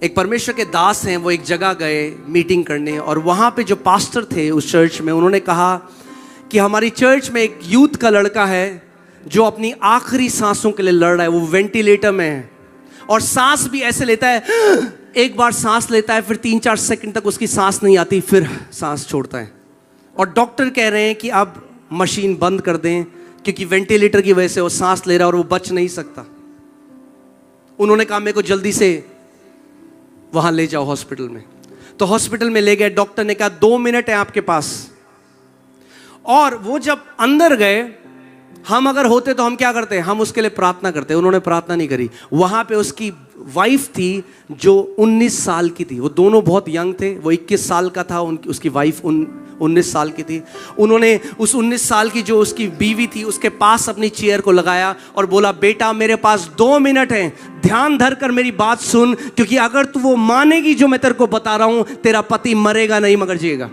एक परमेश्वर के दास हैं, वो एक जगह गए मीटिंग करने, और वहां पे जो पास्टर थे उस चर्च में, उन्होंने कहा कि हमारी चर्च में एक यूथ का लड़का है जो अपनी आखिरी सांसों के लिए लड़ रहा है, वो वेंटिलेटर में है, और सांस भी ऐसे लेता है, एक बार सांस लेता है, फिर 3-4 सेकंड तक उसकी सांस नहीं आती, फिर सांस छोड़ता है। और डॉक्टर कह रहे हैं कि अब मशीन बंद कर दें, क्योंकि वेंटिलेटर की वजह से वो सांस ले रहा है और वो बच नहीं सकता। उन्होंने कहा मेरे को जल्दी से वहां ले जाओ हॉस्पिटल में। तो हॉस्पिटल में ले गए, डॉक्टर ने कहा 2 मिनट है आपके पास। और वो जब अंदर गए, हम अगर होते तो हम क्या करते हैं? हम उसके लिए प्रार्थना करते। उन्होंने प्रार्थना नहीं करी, वहां पे उसकी वाइफ थी जो 19 साल की थी। वो दोनों बहुत यंग थे। वो 21 साल का था, उसकी वाइफ 19 साल की थी। उन्होंने उस 19 साल की जो उसकी बीवी थी उसके पास अपनी चेयर को लगाया और बोला, बेटा मेरे पास 2 मिनट हैं, ध्यान धर कर मेरी बात सुन, क्योंकि अगर तू वो मानेगी जो मैं तेरे को बता रहा हूं, तेरा पति मरेगा नहीं मगर जिएगा।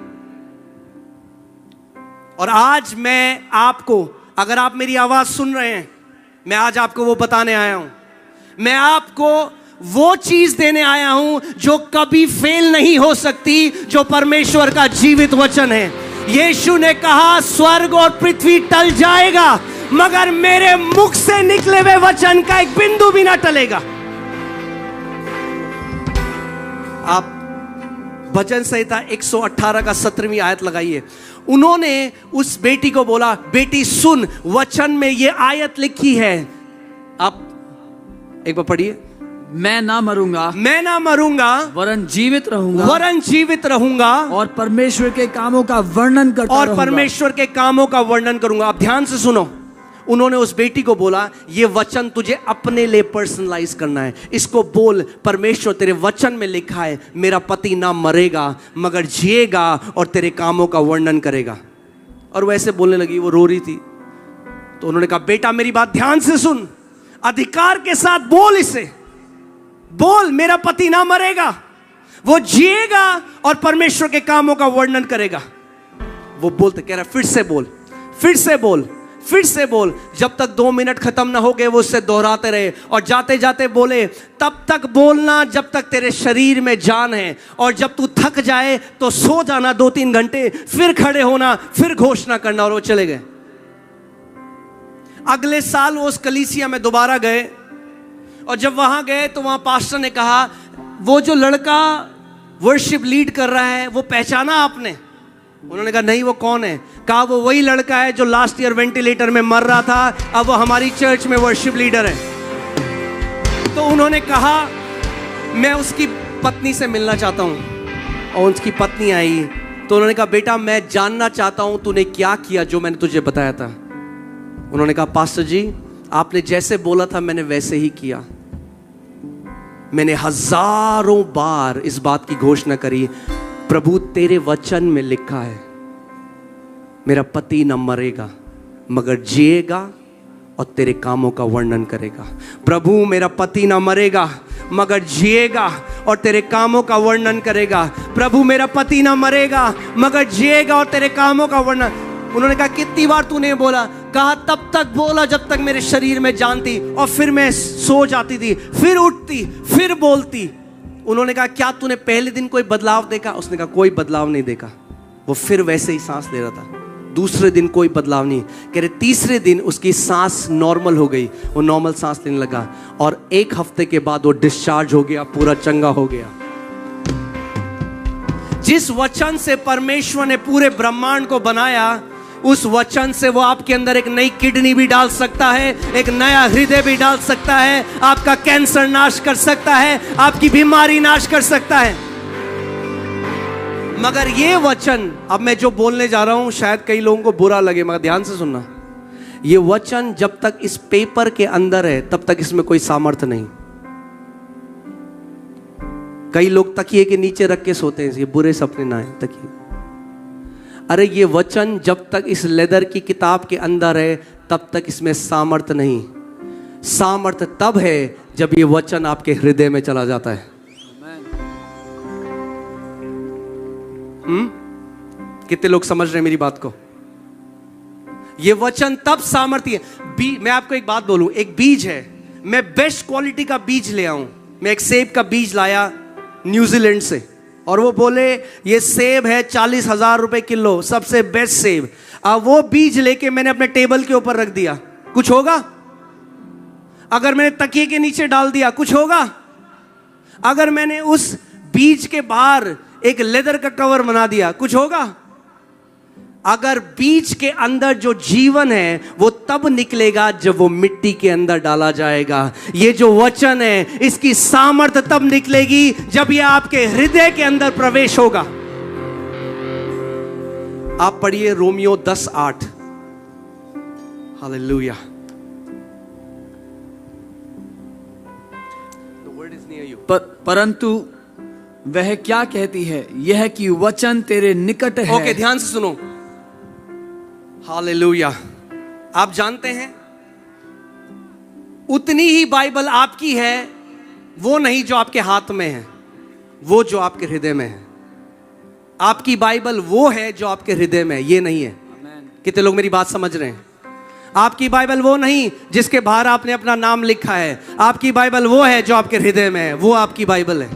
और आज मैं आपको, अगर आप मेरी आवाज सुन रहे हैं, मैं आज आपको वो बताने आया हूं। मैं आपको वो चीज देने आया हूं जो कभी फेल नहीं हो सकती, जो परमेश्वर का जीवित वचन है। यीशु ने कहा, स्वर्ग और पृथ्वी टल जाएगा मगर मेरे मुख से निकले हुए वचन का एक बिंदु भी ना टलेगा। आप भजन संहिता 118 का 17वीं आयत लगाइए। उन्होंने उस बेटी को बोला, बेटी सुन, वचन में ये आयत लिखी है। आप एक बार पढ़िए। मैं ना मरूंगा, मैं ना मरूंगा, वरन जीवित रहूंगा, वरन जीवित रहूंगा, और परमेश्वर के कामों का वर्णन करता और रहूंगा। परमेश्वर के कामों का वर्णन करूंगा। आप ध्यान से सुनो। उन्होंने उस बेटी को बोला, ये वचन तुझे अपने लिए पर्सनलाइज करना है, इसको बोल, परमेश्वर तेरे वचन में लिखा है, मेरा पति ना मरेगा मगर जिएगा और तेरे कामों का वर्णन करेगा। और वैसे बोलने लगी, वो रो रही थी। तो उन्होंने कहा, बेटा मेरी बात ध्यान से सुन, अधिकार के साथ बोल, इसे बोल, मेरा पति ना मरेगा, वो जिएगा और परमेश्वर के कामों का वर्णन करेगा। वो बोलते, कह रहा फिर से बोल, फिर से बोल, फिर से बोल। जब तक 2 मिनट खत्म ना हो गए वो उससे दोहराते रहे और जाते जाते बोले, तब तक बोलना जब तक तेरे शरीर में जान है, और जब तू थक जाए तो सो जाना 2-3 घंटे, फिर खड़े होना, फिर घोषणा करना। और वो चले गए। अगले साल वो उस कलीसिया में दोबारा गए, और जब वहां गए तो वहां पास्टर ने कहा, वो जो लड़का वर्शिप लीड कर रहा है वो पहचाना आपने? उन्होंने कहा, नहीं, वो कौन है? कहा, वो वही लड़का है जो लास्ट ईयर वेंटिलेटर में मर रहा था, अब वो हमारी चर्च में वर्शिप लीडर है। तो उन्होंने कहा, मैं उसकी पत्नी से मिलना चाहता हूं। और उसकी पत्नी आई तो उन्होंने कहा, बेटा मैं जानना चाहता हूं तूने क्या किया जो मैंने तुझे बताया था। उन्होंने कहा, पास्टर जी आपने जैसे बोला था मैंने वैसे ही किया। मैंने हजारों बार इस बात की घोषणा करी, प्रभु तेरे वचन में लिखा है, मेरा पति न मरेगा मगर जिएगा और तेरे कामों का वर्णन करेगा। प्रभु मेरा पति न मरेगा मगर जिएगा और तेरे कामों का वर्णन करेगा। प्रभु मेरा पति न मरेगा मगर जिएगा और तेरे कामों का वर्णन। उन्होंने कहा, कितनी बार तूने बोला? कहा, तब तक बोला जब तक मेरे शरीर में जान थी, और फिर मैं सो जाती थी, फिर उठती, फिर बोलती। उन्होंने कहा, क्या तूने पहले दिन कोई बदलाव देखा? उसने कहा, कोई बदलाव नहीं देखा। वो फिर वैसे ही सांस ले रहा था। दूसरे दिन कोई बदलाव नहीं। कह रहे तीसरे दिन उसकी सांस नॉर्मल हो गई, वो नॉर्मल सांस लेने लगा, और 1 हफ्ते के बाद वो डिस्चार्ज हो गया, पूरा चंगा हो गया। जिस वचन से परमेश्वर ने पूरे ब्रह्मांड को बनाया, उस वचन से वो आपके अंदर एक नई किडनी भी डाल सकता है, एक नया हृदय भी डाल सकता है, आपका कैंसर नाश कर सकता है, आपकी बीमारी नाश कर सकता है। मगर ये वचन, अब मैं जो बोलने जा रहा हूं शायद कई लोगों को बुरा लगे, मगर ध्यान से सुनना। ये वचन जब तक इस पेपर के अंदर है तब तक इसमें कोई सामर्थ्य नहीं। कई लोग तकिए के नीचे रख के सोते हैं, ये बुरे सपने ना आए तकिए। अरे ये वचन जब तक इस लेदर की किताब के अंदर है तब तक इसमें सामर्थ्य नहीं। सामर्थ्य तब है जब ये वचन आपके हृदय में चला जाता है। कितने लोग समझ रहे हैं मेरी बात को? ये वचन तब सामर्थ्य है। मैं आपको एक बात बोलूं, एक बीज है, मैं बेस्ट क्वालिटी का बीज ले आऊं। मैं एक सेब का बीज लाया न्यूजीलैंड से, और वो बोले ये सेब है 40,000 रुपए किलो, सबसे बेस्ट सेब। अब वो बीज लेके मैंने अपने टेबल के ऊपर रख दिया, कुछ होगा? अगर मैंने तकिए के नीचे डाल दिया, कुछ होगा? अगर मैंने उस बीज के बाहर एक लेदर का कवर बना दिया, कुछ होगा? अगर बीज के अंदर जो जीवन है वो तब निकलेगा जब वो मिट्टी के अंदर डाला जाएगा। ये जो वचन है इसकी सामर्थ्य तब निकलेगी जब ये आपके हृदय के अंदर प्रवेश होगा। आप पढ़िए Romeo 10:8। Hallelujah. word is near you. परंतु वह क्या कहती है, यह कि वचन तेरे निकट है। ओके, ध्यान से सुनो। हालेलुया। आप जानते हैं उतनी ही बाइबल आपकी है, वो नहीं जो आपके हाथ में है, वो जो आपके हृदय में है। आपकी बाइबल वो है जो आपके हृदय में है, ये नहीं है। कितने लोग मेरी बात समझ रहे हैं? आपकी बाइबल वो नहीं जिसके बाहर आपने अपना नाम लिखा है। आपकी बाइबल वो है जो आपके हृदय में है, वो आपकी बाइबल है।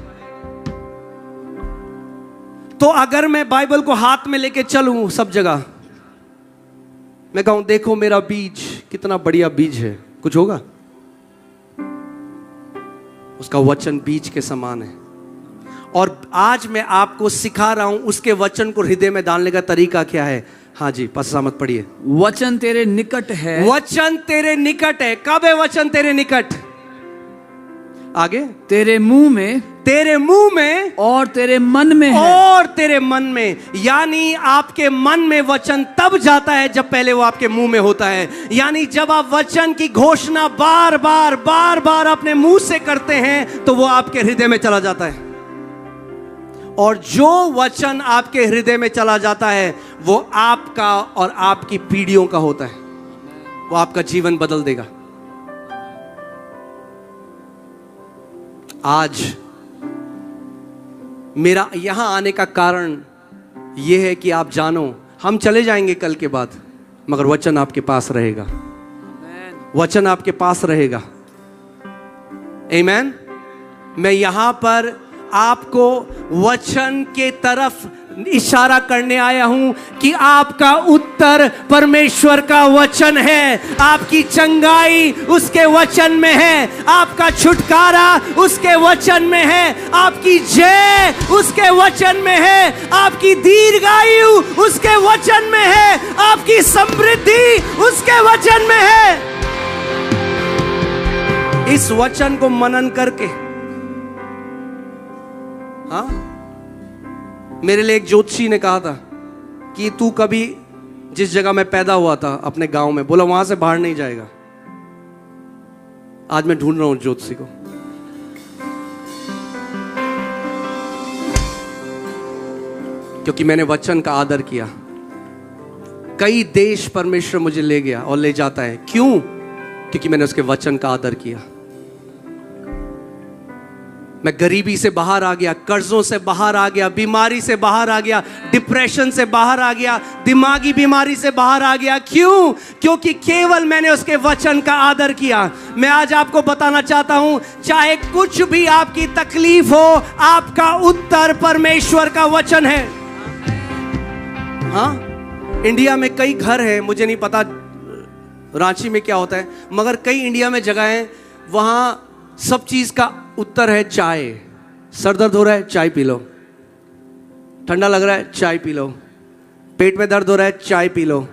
तो अगर मैं बाइबल को हाथ में लेके चलूं सब जगह, मैं कहूं देखो मेरा बीज कितना बढ़िया बीज है, कुछ होगा? उसका वचन बीज के समान है। और आज मैं आपको सिखा रहा हूं उसके वचन को हृदय में डालने का तरीका क्या है। हाँ जी, पास्टर मत पढ़िए। वचन तेरे निकट है। वचन तेरे निकट है। कब है वचन तेरे निकट? आगे, तेरे मुंह में, तेरे मुंह में और तेरे मन में है। और तेरे मन में, यानी आपके मन में वचन तब जाता है जब पहले वो आपके मुंह में होता है। यानी जब आप वचन की घोषणा बार बार अपने मुंह से करते हैं तो वो आपके हृदय में चला जाता है। और जो वचन आपके हृदय में चला जाता है वो आपका और आपकी पीढ़ियों का होता है। वो आपका जीवन बदल देगा। आज मेरा यहां आने का कारण यह है कि आप जानो, हम चले जाएंगे कल के बाद, मगर वचन आपके पास रहेगा। वचन आपके पास रहेगा। आमीन। मैं यहां पर आपको वचन के तरफ इशारा करने आया हूं कि आपका उत्तर परमेश्वर का वचन है। आपकी चंगाई उसके वचन में है। आपका छुटकारा उसके वचन में है। आपकी जय उसके वचन में है। आपकी दीर्घायु उसके वचन में है। आपकी समृद्धि उसके वचन में है। इस वचन को मनन करके, हाँ, मेरे लिए एक ज्योतिषी ने कहा था कि तू कभी जिस जगह मैं पैदा हुआ था अपने गांव में, बोला वहां से बाहर नहीं जाएगा। आज मैं ढूंढ रहा हूं ज्योतिषी को। क्योंकि मैंने वचन का आदर किया। कई देश परमेश्वर मुझे ले गया और ले जाता है। क्यों? क्योंकि मैंने उसके वचन का आदर किया। मैं गरीबी से बाहर आ गया, कर्जों से बाहर आ गया, बीमारी से बाहर आ गया, डिप्रेशन से बाहर आ गया, दिमागी बीमारी से बाहर आ गया। क्यों? क्योंकि केवल मैंने उसके वचन का आदर किया। मैं आज आपको बताना चाहता हूं, चाहे कुछ भी आपकी तकलीफ हो, आपका उत्तर परमेश्वर का वचन है। हाँ, इंडिया में कई घर हैं, मुझे नहीं पता रांची में क्या होता है, मगर कई इंडिया में जगह है वहां सब चीज का उत्तर है चाय। सर दर्द हो रहा है, चाय पी लो। ठंडा लग रहा है, चाय पी लो। पेट में दर्द हो रहा है, चाय पी लो।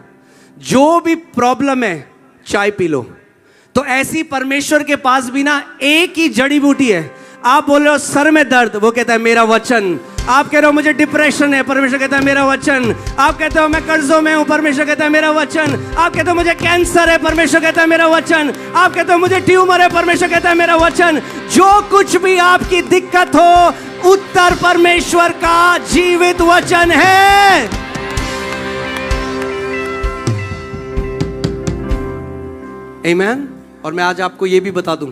जो भी प्रॉब्लम है, चाय पी लो। तो ऐसी परमेश्वर के पास भी ना एक ही जड़ी बूटी है। आप बोल रहे हो सर में दर्द, वो कहता है मेरा वचन। आप कह रहे हो मुझे डिप्रेशन है, परमेश्वर कहता है मेरा वचन। आप कहते हो मैं कर्जों में हूं, परमेश्वर कहता है मेरा वचन। आप कहते हो मुझे कैंसर है, परमेश्वर कहता है मेरा वचन। आप कहते हो मुझे ट्यूमर है, परमेश्वर कहता है मेरा वचन। जो कुछ भी आपकी दिक्कत हो, उत्तर परमेश्वर का जीवित वचन है। आमीन। और मैं आज आपको यह भी बता दूं,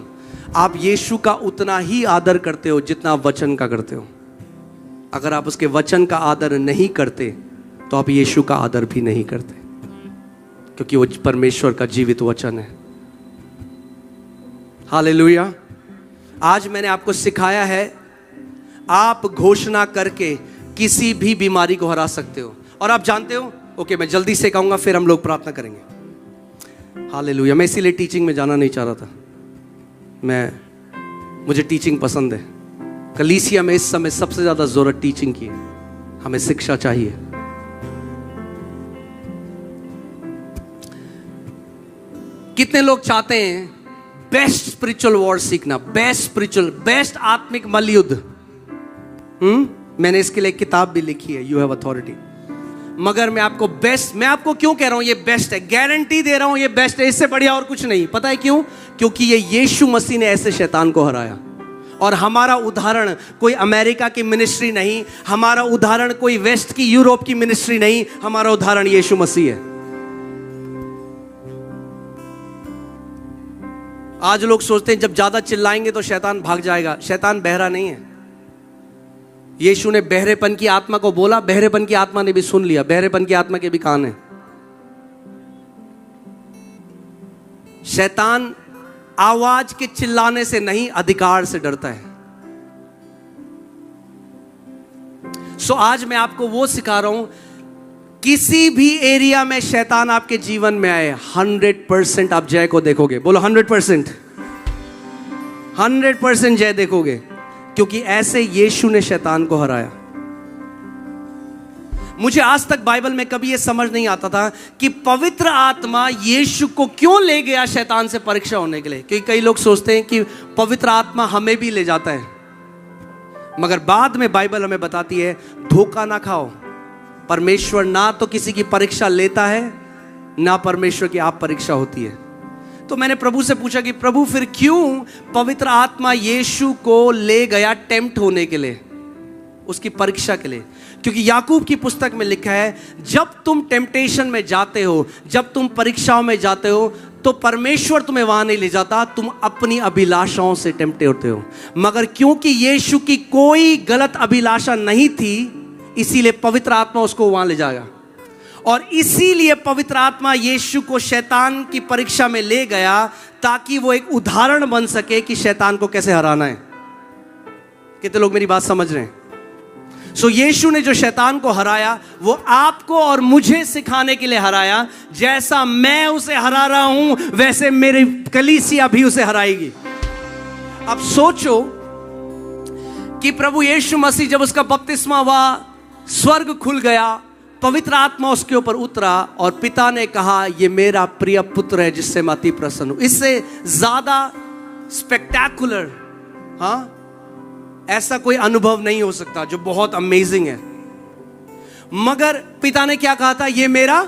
आप यीशु का उतना ही आदर करते हो जितना आप वचन का करते हो। अगर आप उसके वचन का आदर नहीं करते तो आप यीशु का आदर भी नहीं करते, क्योंकि वो परमेश्वर का जीवित वचन है। हालेलुया। आज मैंने आपको सिखाया है, आप घोषणा करके किसी भी बीमारी को हरा सकते हो। और आप जानते हो, ओके मैं जल्दी से कहूंगा फिर हम लोग प्रार्थना करेंगे। हालेलुया। मैं इसीलिए टीचिंग में जाना नहीं चाह रहा था। मुझे टीचिंग पसंद है। कलीसिया में इस समय सबसे ज्यादा जरूरत टीचिंग की है। हमें शिक्षा चाहिए। कितने लोग चाहते हैं बेस्ट स्पिरिचुअल वॉर सीखना, बेस्ट आत्मिक मलयुद्ध। मैंने इसके लिए किताब भी लिखी है, यू हैव अथॉरिटी। मगर मैं आपको क्यों कह रहा हूं ये बेस्ट है, गारंटी दे रहा हूं ये बेस्ट है, इससे बढ़िया और कुछ नहीं। पता है क्यों? क्योंकि ये यीशु मसीह ने ऐसे शैतान को हराया। और हमारा उदाहरण कोई अमेरिका की मिनिस्ट्री नहीं, हमारा उदाहरण कोई वेस्ट की यूरोप की मिनिस्ट्री नहीं, हमारा उदाहरण यीशु मसीह है। आज लोग सोचते हैं जब ज्यादा चिल्लाएंगे तो शैतान भाग जाएगा। शैतान बहरा नहीं है। यीशु ने बहरेपन की आत्मा को बोला, बहरेपन की आत्मा ने भी सुन लिया, बहरेपन की आत्मा के भी कान है। शैतान आवाज के चिल्लाने से नहीं, अधिकार से डरता है। सो आज मैं आपको वो सिखा रहा हूं, किसी भी एरिया में शैतान आपके जीवन में आए, 100% आप जय को देखोगे। बोलो 100%, 100% जय देखोगे, क्योंकि ऐसे यीशु ने शैतान को हराया। मुझे आज तक बाइबल में कभी यह समझ नहीं आता था कि पवित्र आत्मा यीशु को क्यों ले गया शैतान से परीक्षा होने के लिए। क्योंकि कई लोग सोचते हैं कि पवित्र आत्मा हमें भी ले जाता है, मगर बाद में बाइबल हमें बताती है धोखा ना खाओ। परमेश्वर ना तो किसी की परीक्षा लेता है, ना परमेश्वर की आप परीक्षा होती है। तो मैंने प्रभु से पूछा कि प्रभु फिर क्यों पवित्र आत्मा यीशु को ले गया टेम्प्ट होने के लिए, उसकी परीक्षा के लिए। क्योंकि याकूब की पुस्तक में लिखा है जब तुम टेम्पटेशन में जाते हो, जब तुम परीक्षाओं में जाते हो, तो परमेश्वर तुम्हें वहां नहीं ले जाता, तुम अपनी अभिलाषाओं से टेम्प्ट होते हो। मगर क्योंकि यीशु की कोई गलत अभिलाषा नहीं थी, इसीलिए पवित्र आत्मा उसको वहां ले जाएगा। और इसीलिए पवित्र आत्मा यीशु को शैतान की परीक्षा में ले गया, ताकि वो एक उदाहरण बन सके कि शैतान को कैसे हराना है। कितने लोग मेरी बात समझ रहे हैं? सो यीशु ने जो शैतान को हराया, वो आपको और मुझे सिखाने के लिए हराया। जैसा मैं उसे हरा रहा हूं, वैसे मेरी कलीसिया भी उसे हराएगी। अब सोचो कि प्रभु यीशु मसीह जब उसका बपतिस्मा हुआ, स्वर्ग खुल गया, पवित्र आत्मा उसके ऊपर उतरा और पिता ने कहा ये मेरा प्रिय पुत्र है जिससे मैं अति प्रसन्न हूं। इससे ज्यादा स्पेक्टैकुलर, हाँ, ऐसा कोई अनुभव नहीं हो सकता जो बहुत अमेजिंग है। मगर पिता ने क्या कहा था? ये मेरा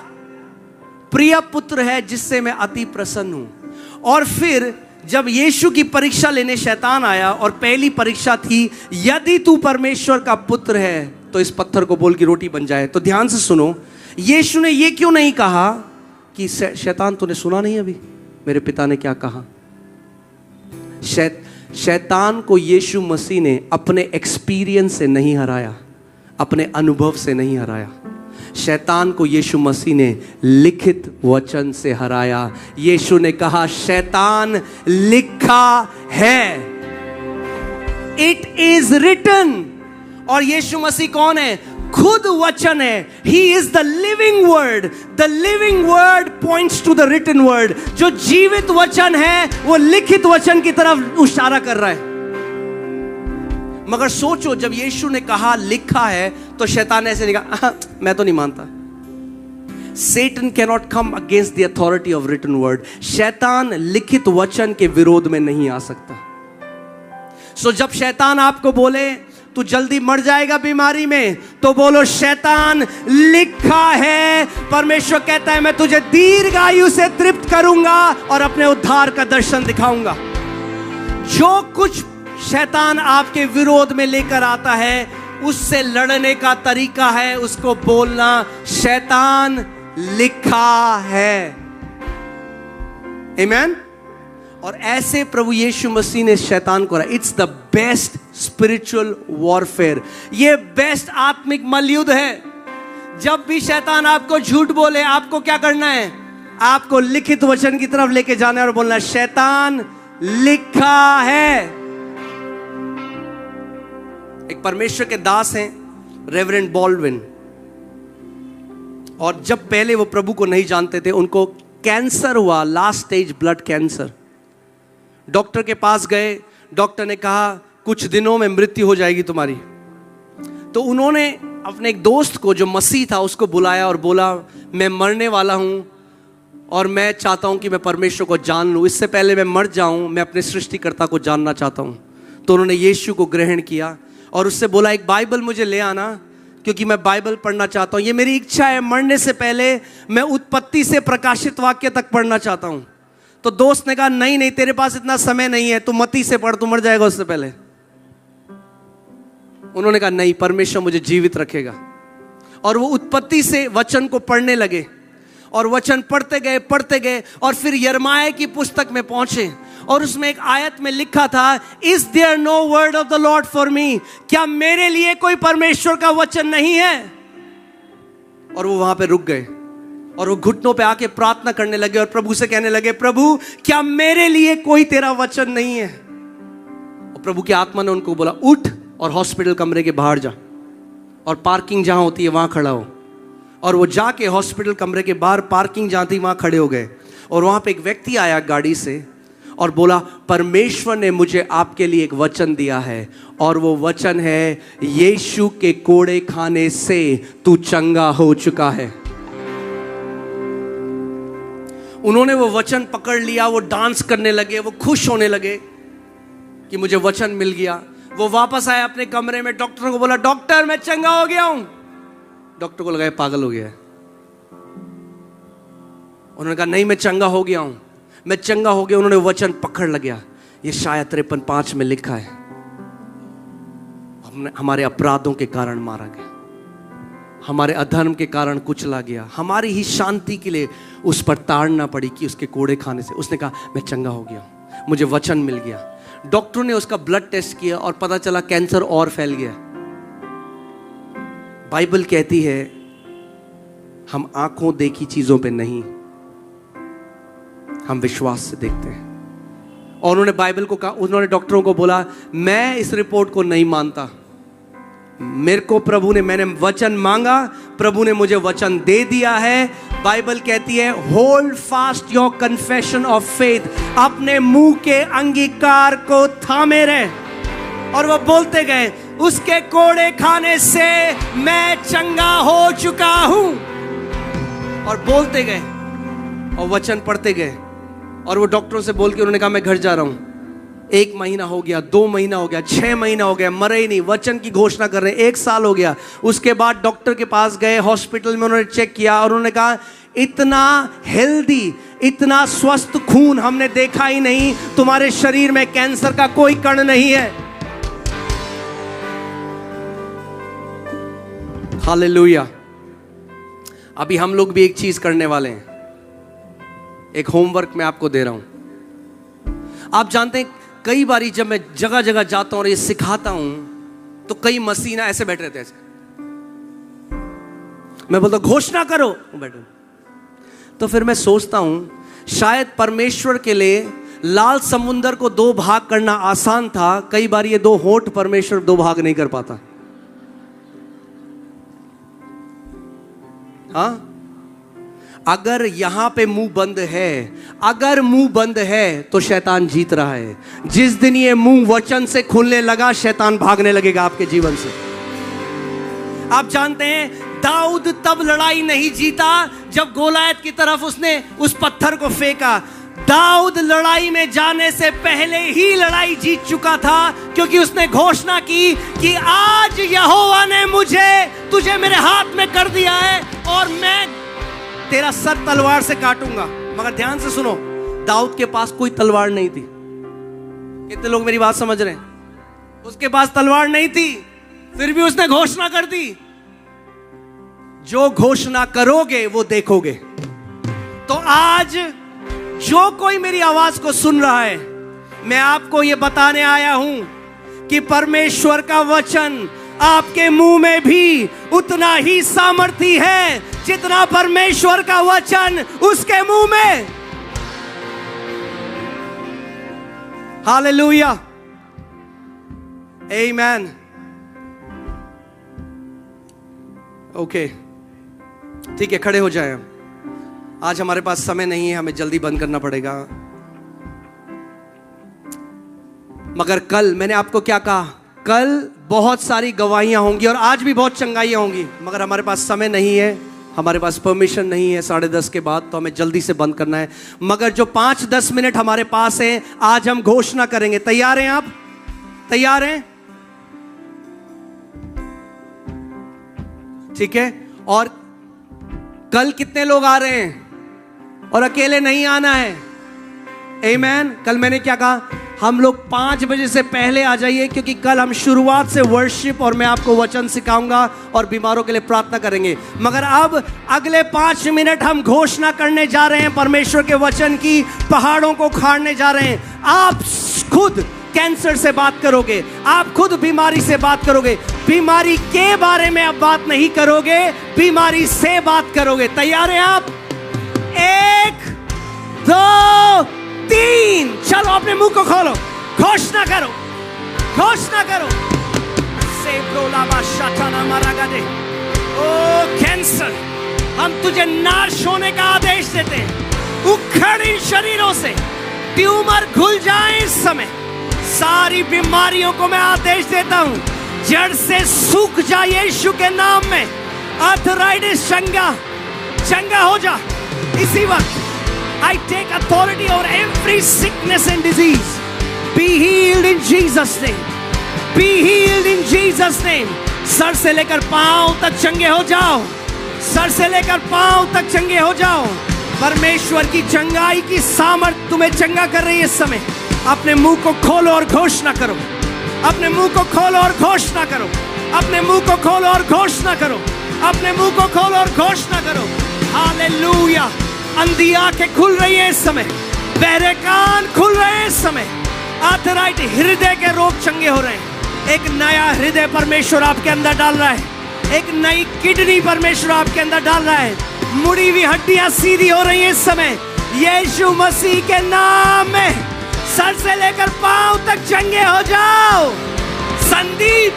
प्रिय पुत्र है जिससे मैं अति प्रसन्न हूं। और फिर जब यीशु की परीक्षा लेने शैतान आया, और पहली परीक्षा थी यदि तू परमेश्वर का पुत्र है तो इस पत्थर को बोल की रोटी बन जाए। तो ध्यान से सुनो, यीशु ने ये क्यों नहीं कहा कि शैतान तूने सुना नहीं अभी मेरे पिता ने क्या कहा? शैतान को यीशु मसीह ने अपने एक्सपीरियंस से नहीं हराया, अपने अनुभव से नहीं हराया। शैतान को यीशु मसीह ने लिखित वचन से हराया। यीशु ने कहा शैतान लिखा है, इट इज रिटन। और यीशु मसीह कौन है? खुद वचन है। He is the living word. The living word points to the written word. जो जीवित वचन है वो लिखित वचन की तरफ इशारा कर रहा है। मगर सोचो, जब यीशु ने कहा लिखा है, तो शैतान ऐसे नहीं कहा मैं तो नहीं मानता। Satan cannot come against the authority of written word. शैतान लिखित वचन के विरोध में नहीं आ सकता। सो जब शैतान आपको बोले तू जल्दी मर जाएगा बीमारी में, तो बोलो शैतान लिखा है। परमेश्वर कहता है मैं तुझे दीर्घायु से तृप्त करूंगा और अपने उद्धार का दर्शन दिखाऊंगा। जो कुछ शैतान आपके विरोध में लेकर आता है, उससे लड़ने का तरीका है उसको बोलना शैतान लिखा है। आमीन। और ऐसे प्रभु यीशु मसीह ने शैतान को हराया। It's the best spiritual warfare. ये बेस्ट आत्मिक मलयुद्ध है। जब भी शैतान आपको झूठ बोले, आपको क्या करना है? आपको लिखित वचन की तरफ लेके जाना है और बोलना शैतान लिखा है। एक परमेश्वर के दास हैं रेवरेंड बॉल्डविन, और जब पहले वो प्रभु को नहीं जानते थे, उनको कैंसर हुआ, last stage blood cancer. Doctor के पास गए, डॉक्टर ने कहा कुछ दिनों में मृत्यु हो जाएगी तुम्हारी। तो उन्होंने अपने एक दोस्त को जो मसीह था उसको बुलाया और बोला मैं मरने वाला हूं और मैं चाहता हूं कि मैं परमेश्वर को जान लूं। इससे पहले मैं मर जाऊं, मैं अपने सृष्टिकर्ता को जानना चाहता हूं। तो उन्होंने यीशु को ग्रहण किया और उससे बोला एक बाइबल मुझे ले आना, क्योंकि मैं बाइबल पढ़ना चाहता हूं। ये मेरी इच्छा है, मरने से पहले मैं उत्पत्ति से प्रकाशित वाक्य तक पढ़ना चाहता हूं। तो दोस्त ने कहा नहीं नहीं, तेरे पास इतना समय नहीं है, तू मत्ती से पढ़, तू मर जाएगा उससे पहले। उन्होंने कहा नहीं, परमेश्वर मुझे जीवित रखेगा। और वो उत्पत्ति से वचन को पढ़ने लगे और वचन पढ़ते गए और फिर यिर्मयाह की पुस्तक में पहुंचे और उसमें एक आयत में लिखा था, is there no word of the Lord for me, क्या मेरे लिए कोई परमेश्वर का वचन नहीं है? और वो वहां पे रुक गए और वो घुटनों पे आके प्रार्थना करने लगे और प्रभु से कहने लगे, प्रभु क्या मेरे लिए कोई तेरा वचन नहीं है? और प्रभु की आत्मा ने उनको बोला, उठ और हॉस्पिटल कमरे के बाहर जा और पार्किंग जहां होती है वहां खड़ा हो। और वो जाके हॉस्पिटल कमरे के बाहर पार्किंग जहां थी वहां खड़े हो गए और वहां पे एक व्यक्ति आया गाड़ी से और बोला, परमेश्वर ने मुझे आपके लिए एक वचन दिया है और वो वचन है, यीशु के कोड़े खाने से तू चंगा हो चुका है। उन्होंने वो वचन पकड़ लिया, वो डांस करने लगे, वो खुश होने लगे कि मुझे वचन मिल गया। वो वापस आए अपने कमरे में, डॉक्टर को बोला, डॉक्टर मैं चंगा हो गया हूं। डॉक्टर को लगा पागल हो गया है। उन्होंने कहा नहीं, मैं चंगा हो गया हूं, मैं चंगा हो गया। उन्होंने वचन पकड़ लिया, ये शायद 53:5 में लिखा है, हमारे अपराधों के कारण मारा गया, हमारे अधर्म के कारण कुचला गया, हमारी ही शांति के लिए उस पर ताड़ना पड़ी कि उसके कोड़े खाने से। उसने कहा मैं चंगा हो गया, मुझे वचन मिल गया। डॉक्टर ने उसका ब्लड टेस्ट किया और पता चला कैंसर और फैल गया। बाइबल कहती है हम आंखों देखी चीजों पे नहीं, हम विश्वास से देखते हैं। और उन्होंने बाइबल को कहा, उन्होंने डॉक्टरों को बोला, मैं इस रिपोर्ट को नहीं मानता, मेरे को प्रभु ने, मैंने वचन मांगा, प्रभु ने मुझे वचन दे दिया है। बाइबल कहती है hold fast your confession of faith, अपने मुंह के अंगीकार को थामे रहे। और वो बोलते गए, उसके कोड़े खाने से मैं चंगा हो चुका हूं। और बोलते गए और वचन पढ़ते गए और वो डॉक्टरों से बोल के उन्होंने कहा मैं घर जा रहा हूं। 1 महीना हो गया, 2 महीना हो गया, 6 महीना हो गया, मरे ही नहीं, वचन की घोषणा कर रहे हैं। 1 साल हो गया। उसके बाद डॉक्टर के पास गए, हॉस्पिटल में उन्होंने चेक किया और उन्होंने कहा इतना हेल्दी, इतना स्वस्थ खून हमने देखा ही नहीं, तुम्हारे शरीर में कैंसर का कोई कण नहीं है। हालेलुया। अभी हम लोग भी एक चीज करने वाले हैं, एक होमवर्क मैं आपको दे रहा हूं। आप जानते हैं कई बारी जब मैं जगह जगह जाता हूं और ये सिखाता हूं तो कई मसीना ऐसे बैठ रहते हैं, ऐसे। मैं बोलता घोषणा करो, बैठो। तो फिर मैं सोचता हूं शायद परमेश्वर के लिए लाल समुंदर को 2 भाग करना आसान था, कई बार ये 2 होंठ परमेश्वर 2 भाग नहीं कर पाता। हाँ, अगर यहां पे मुंह बंद है, अगर मुंह बंद है तो शैतान जीत रहा है। जिस दिन ये मुंह वचन से खुलने लगा, शैतान भागने लगेगा आपके जीवन से। आप जानते हैं दाऊद तब लड़ाई नहीं जीता जब गोलायत की तरफ उसने उस पत्थर को फेंका। दाऊद लड़ाई में जाने से पहले ही लड़ाई जीत चुका था, क्योंकि उसने घोषणा की कि आज यहोवा ने तुझे मेरे हाथ में कर दिया है और मैं तेरा सर तलवार से काटूंगा। मगर ध्यान से सुनो, दाऊद के पास कोई तलवार नहीं थी। कितने लोग मेरी बात समझ रहे हैं? उसके पास तलवार नहीं थी, फिर भी उसने घोषणा कर दी। जो घोषणा करोगे वो देखोगे। तो आज जो कोई मेरी आवाज को सुन रहा है, मैं आपको ये बताने आया हूं कि परमेश्वर का वचन आपके मुंह में भी उतना ही सामर्थी है जितना परमेश्वर का वचन उसके मुंह में। हालेलुया, आमेन। ओके, ठीक है, खड़े हो जाएं। आज हमारे पास समय नहीं है, हमें जल्दी बंद करना पड़ेगा। मगर कल मैंने आपको क्या कहा, कल बहुत सारी गवाहियां होंगी और आज भी बहुत चंगाइयां होंगी, मगर हमारे पास समय नहीं है, हमारे पास परमिशन नहीं है 10:30 के बाद, तो हमें जल्दी से बंद करना है। मगर जो 5-10 मिनट हमारे पास है, आज हम घोषणा करेंगे। तैयार हैं आप? तैयार हैं? ठीक है। और कल कितने लोग आ रहे हैं? और अकेले नहीं आना है। आमेन। कल मैंने क्या कहा, हम लोग 5 बजे से पहले आ जाइए, क्योंकि कल हम शुरुआत से वर्शिप और मैं आपको वचन सिखाऊंगा और बीमारों के लिए प्रार्थना करेंगे। मगर अब अगले 5 मिनट हम घोषणा करने जा रहे हैं परमेश्वर के वचन की, पहाड़ों को उखाड़ने जा रहे हैं। आप खुद कैंसर से बात करोगे, आप खुद बीमारी से बात करोगे। बीमारी के बारे में अब बात नहीं करोगे, बीमारी से बात करोगे। तैयार हैं आप? 1 2 3, चलो अपने मुंह को खोलो, घोषणा करो, घोषणा करो। ओ कैंसर, हम तुझे नाश होने का आदेश देते हैं। उखड़ इन शरीरों से, ट्यूमर घुल जाए इस समय। सारी बीमारियों को मैं आदेश देता हूं, जड़ से सूख जा यीशु के नाम में। आर्थराइटिस चंगा, चंगा हो जा इसी वक्त। I take authority over every sickness and disease. Be healed in Jesus' name. Be healed in Jesus' name. Sir से लेकर पांव तक चंगे हो जाओ, सर से लेकर पांव तक चंगे हो जाओ। परमेश्वर की चंगाई की सामर्थ तुम्हें चंगा कर रही है इस समय। अपने मुंह को खोलो और घोषणा करो, अपने मुंह को खोलो और घोषणा करो, अपने मुंह को खोलो और घोषणा करो, अपने मुंह को खोलो और घोषणा करो। हालेलुया। अंधी आंखें खुल रही है इस समय, बहरे कान खुल रहे हैं इस समय। आर्थराइटिस, हृदय के रोग चंगे हो रहे हैं। एक नया हृदय परमेश्वर आपके अंदर डाल रहा है, एक नई किडनी परमेश्वर आपके अंदर डाल रहा है। मुड़ी हुई हड्डियां सीधी हो रही हैं इस समय यीशु मसीह के नाम में। सर से लेकर पांव तक चंगे हो जाओ। संदीप,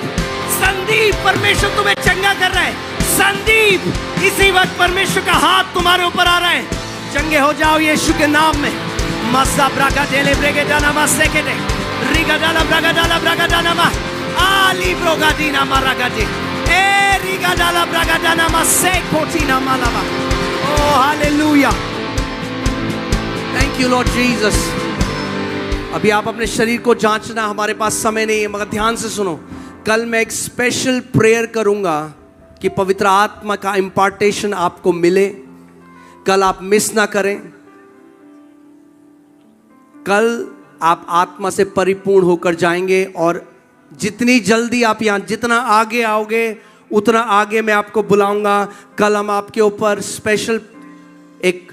संदीप, परमेश्वर तुम्हें चंगा कर रहा है। संदीप, इसी वक्त परमेश्वर का हाथ तुम्हारे ऊपर आ रहा है। चंगे हो जाओ यीशु के नाम में। मस्सा ब्रागा देले ब्रेगे डाना मस्से के दे रिगा डाला ब्रागा डाना मा आली ब्रोगा दीना मारागा दे ए रिगा डाला ब्रागा डाना मस्से कोटीना मालावा। Oh hallelujah, thank you lord Jesus. अभी आप अपने शरीर को जांचना, हमारे पास समय नहीं है, मगर ध्यान से सुनो। कल मैं एक स्पेशल प्रेयर करूंगा कि पवित्र आत्मा का इम्पार्टेशन आपको मिले। कल आप मिस ना करें। कल आप आत्मा से परिपूर्ण होकर जाएंगे और जितनी जल्दी आप यहां, जितना आगे आओगे उतना आगे मैं आपको बुलाऊंगा। कल हम आपके ऊपर स्पेशल एक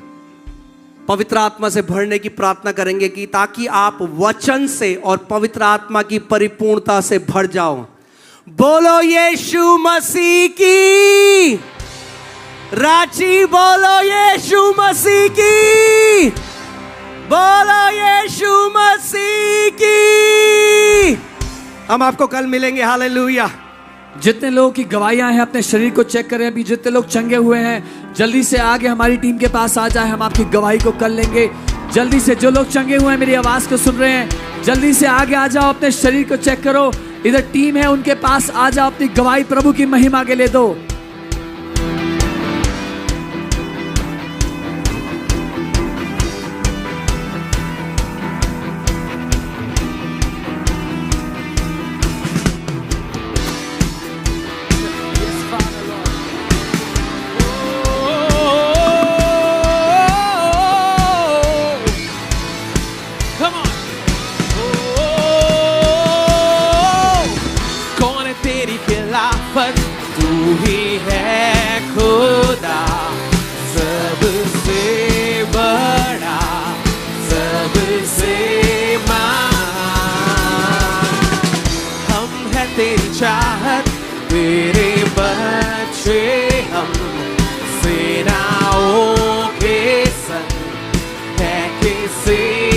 पवित्र आत्मा से भरने की प्रार्थना करेंगे कि ताकि आप वचन से और पवित्र आत्मा की परिपूर्णता से भर जाओ। बोलो यीशु मसीह की। रांची बोलो यीशु मसीह की। बोलो यीशु मसीह की। हम आपको कल मिलेंगे। हालेलुया। जितने लोगों की गवाहियां हैं अपने शरीर को चेक करें। अभी जितने लोग चंगे हुए हैं जल्दी से आगे हमारी टीम के पास आ जाए, हम आपकी गवाही को कर लेंगे। जल्दी से जो लोग चंगे हुए हैं, मेरी आवाज को सुन रहे हैं, जल्दी से आगे आ जाओ, अपने शरीर को चेक करो। इधर टीम है, उनके पास आ जाओ, अपनी गवाही प्रभु की महिमा के लिए दो। सेनाओं के संग है किसी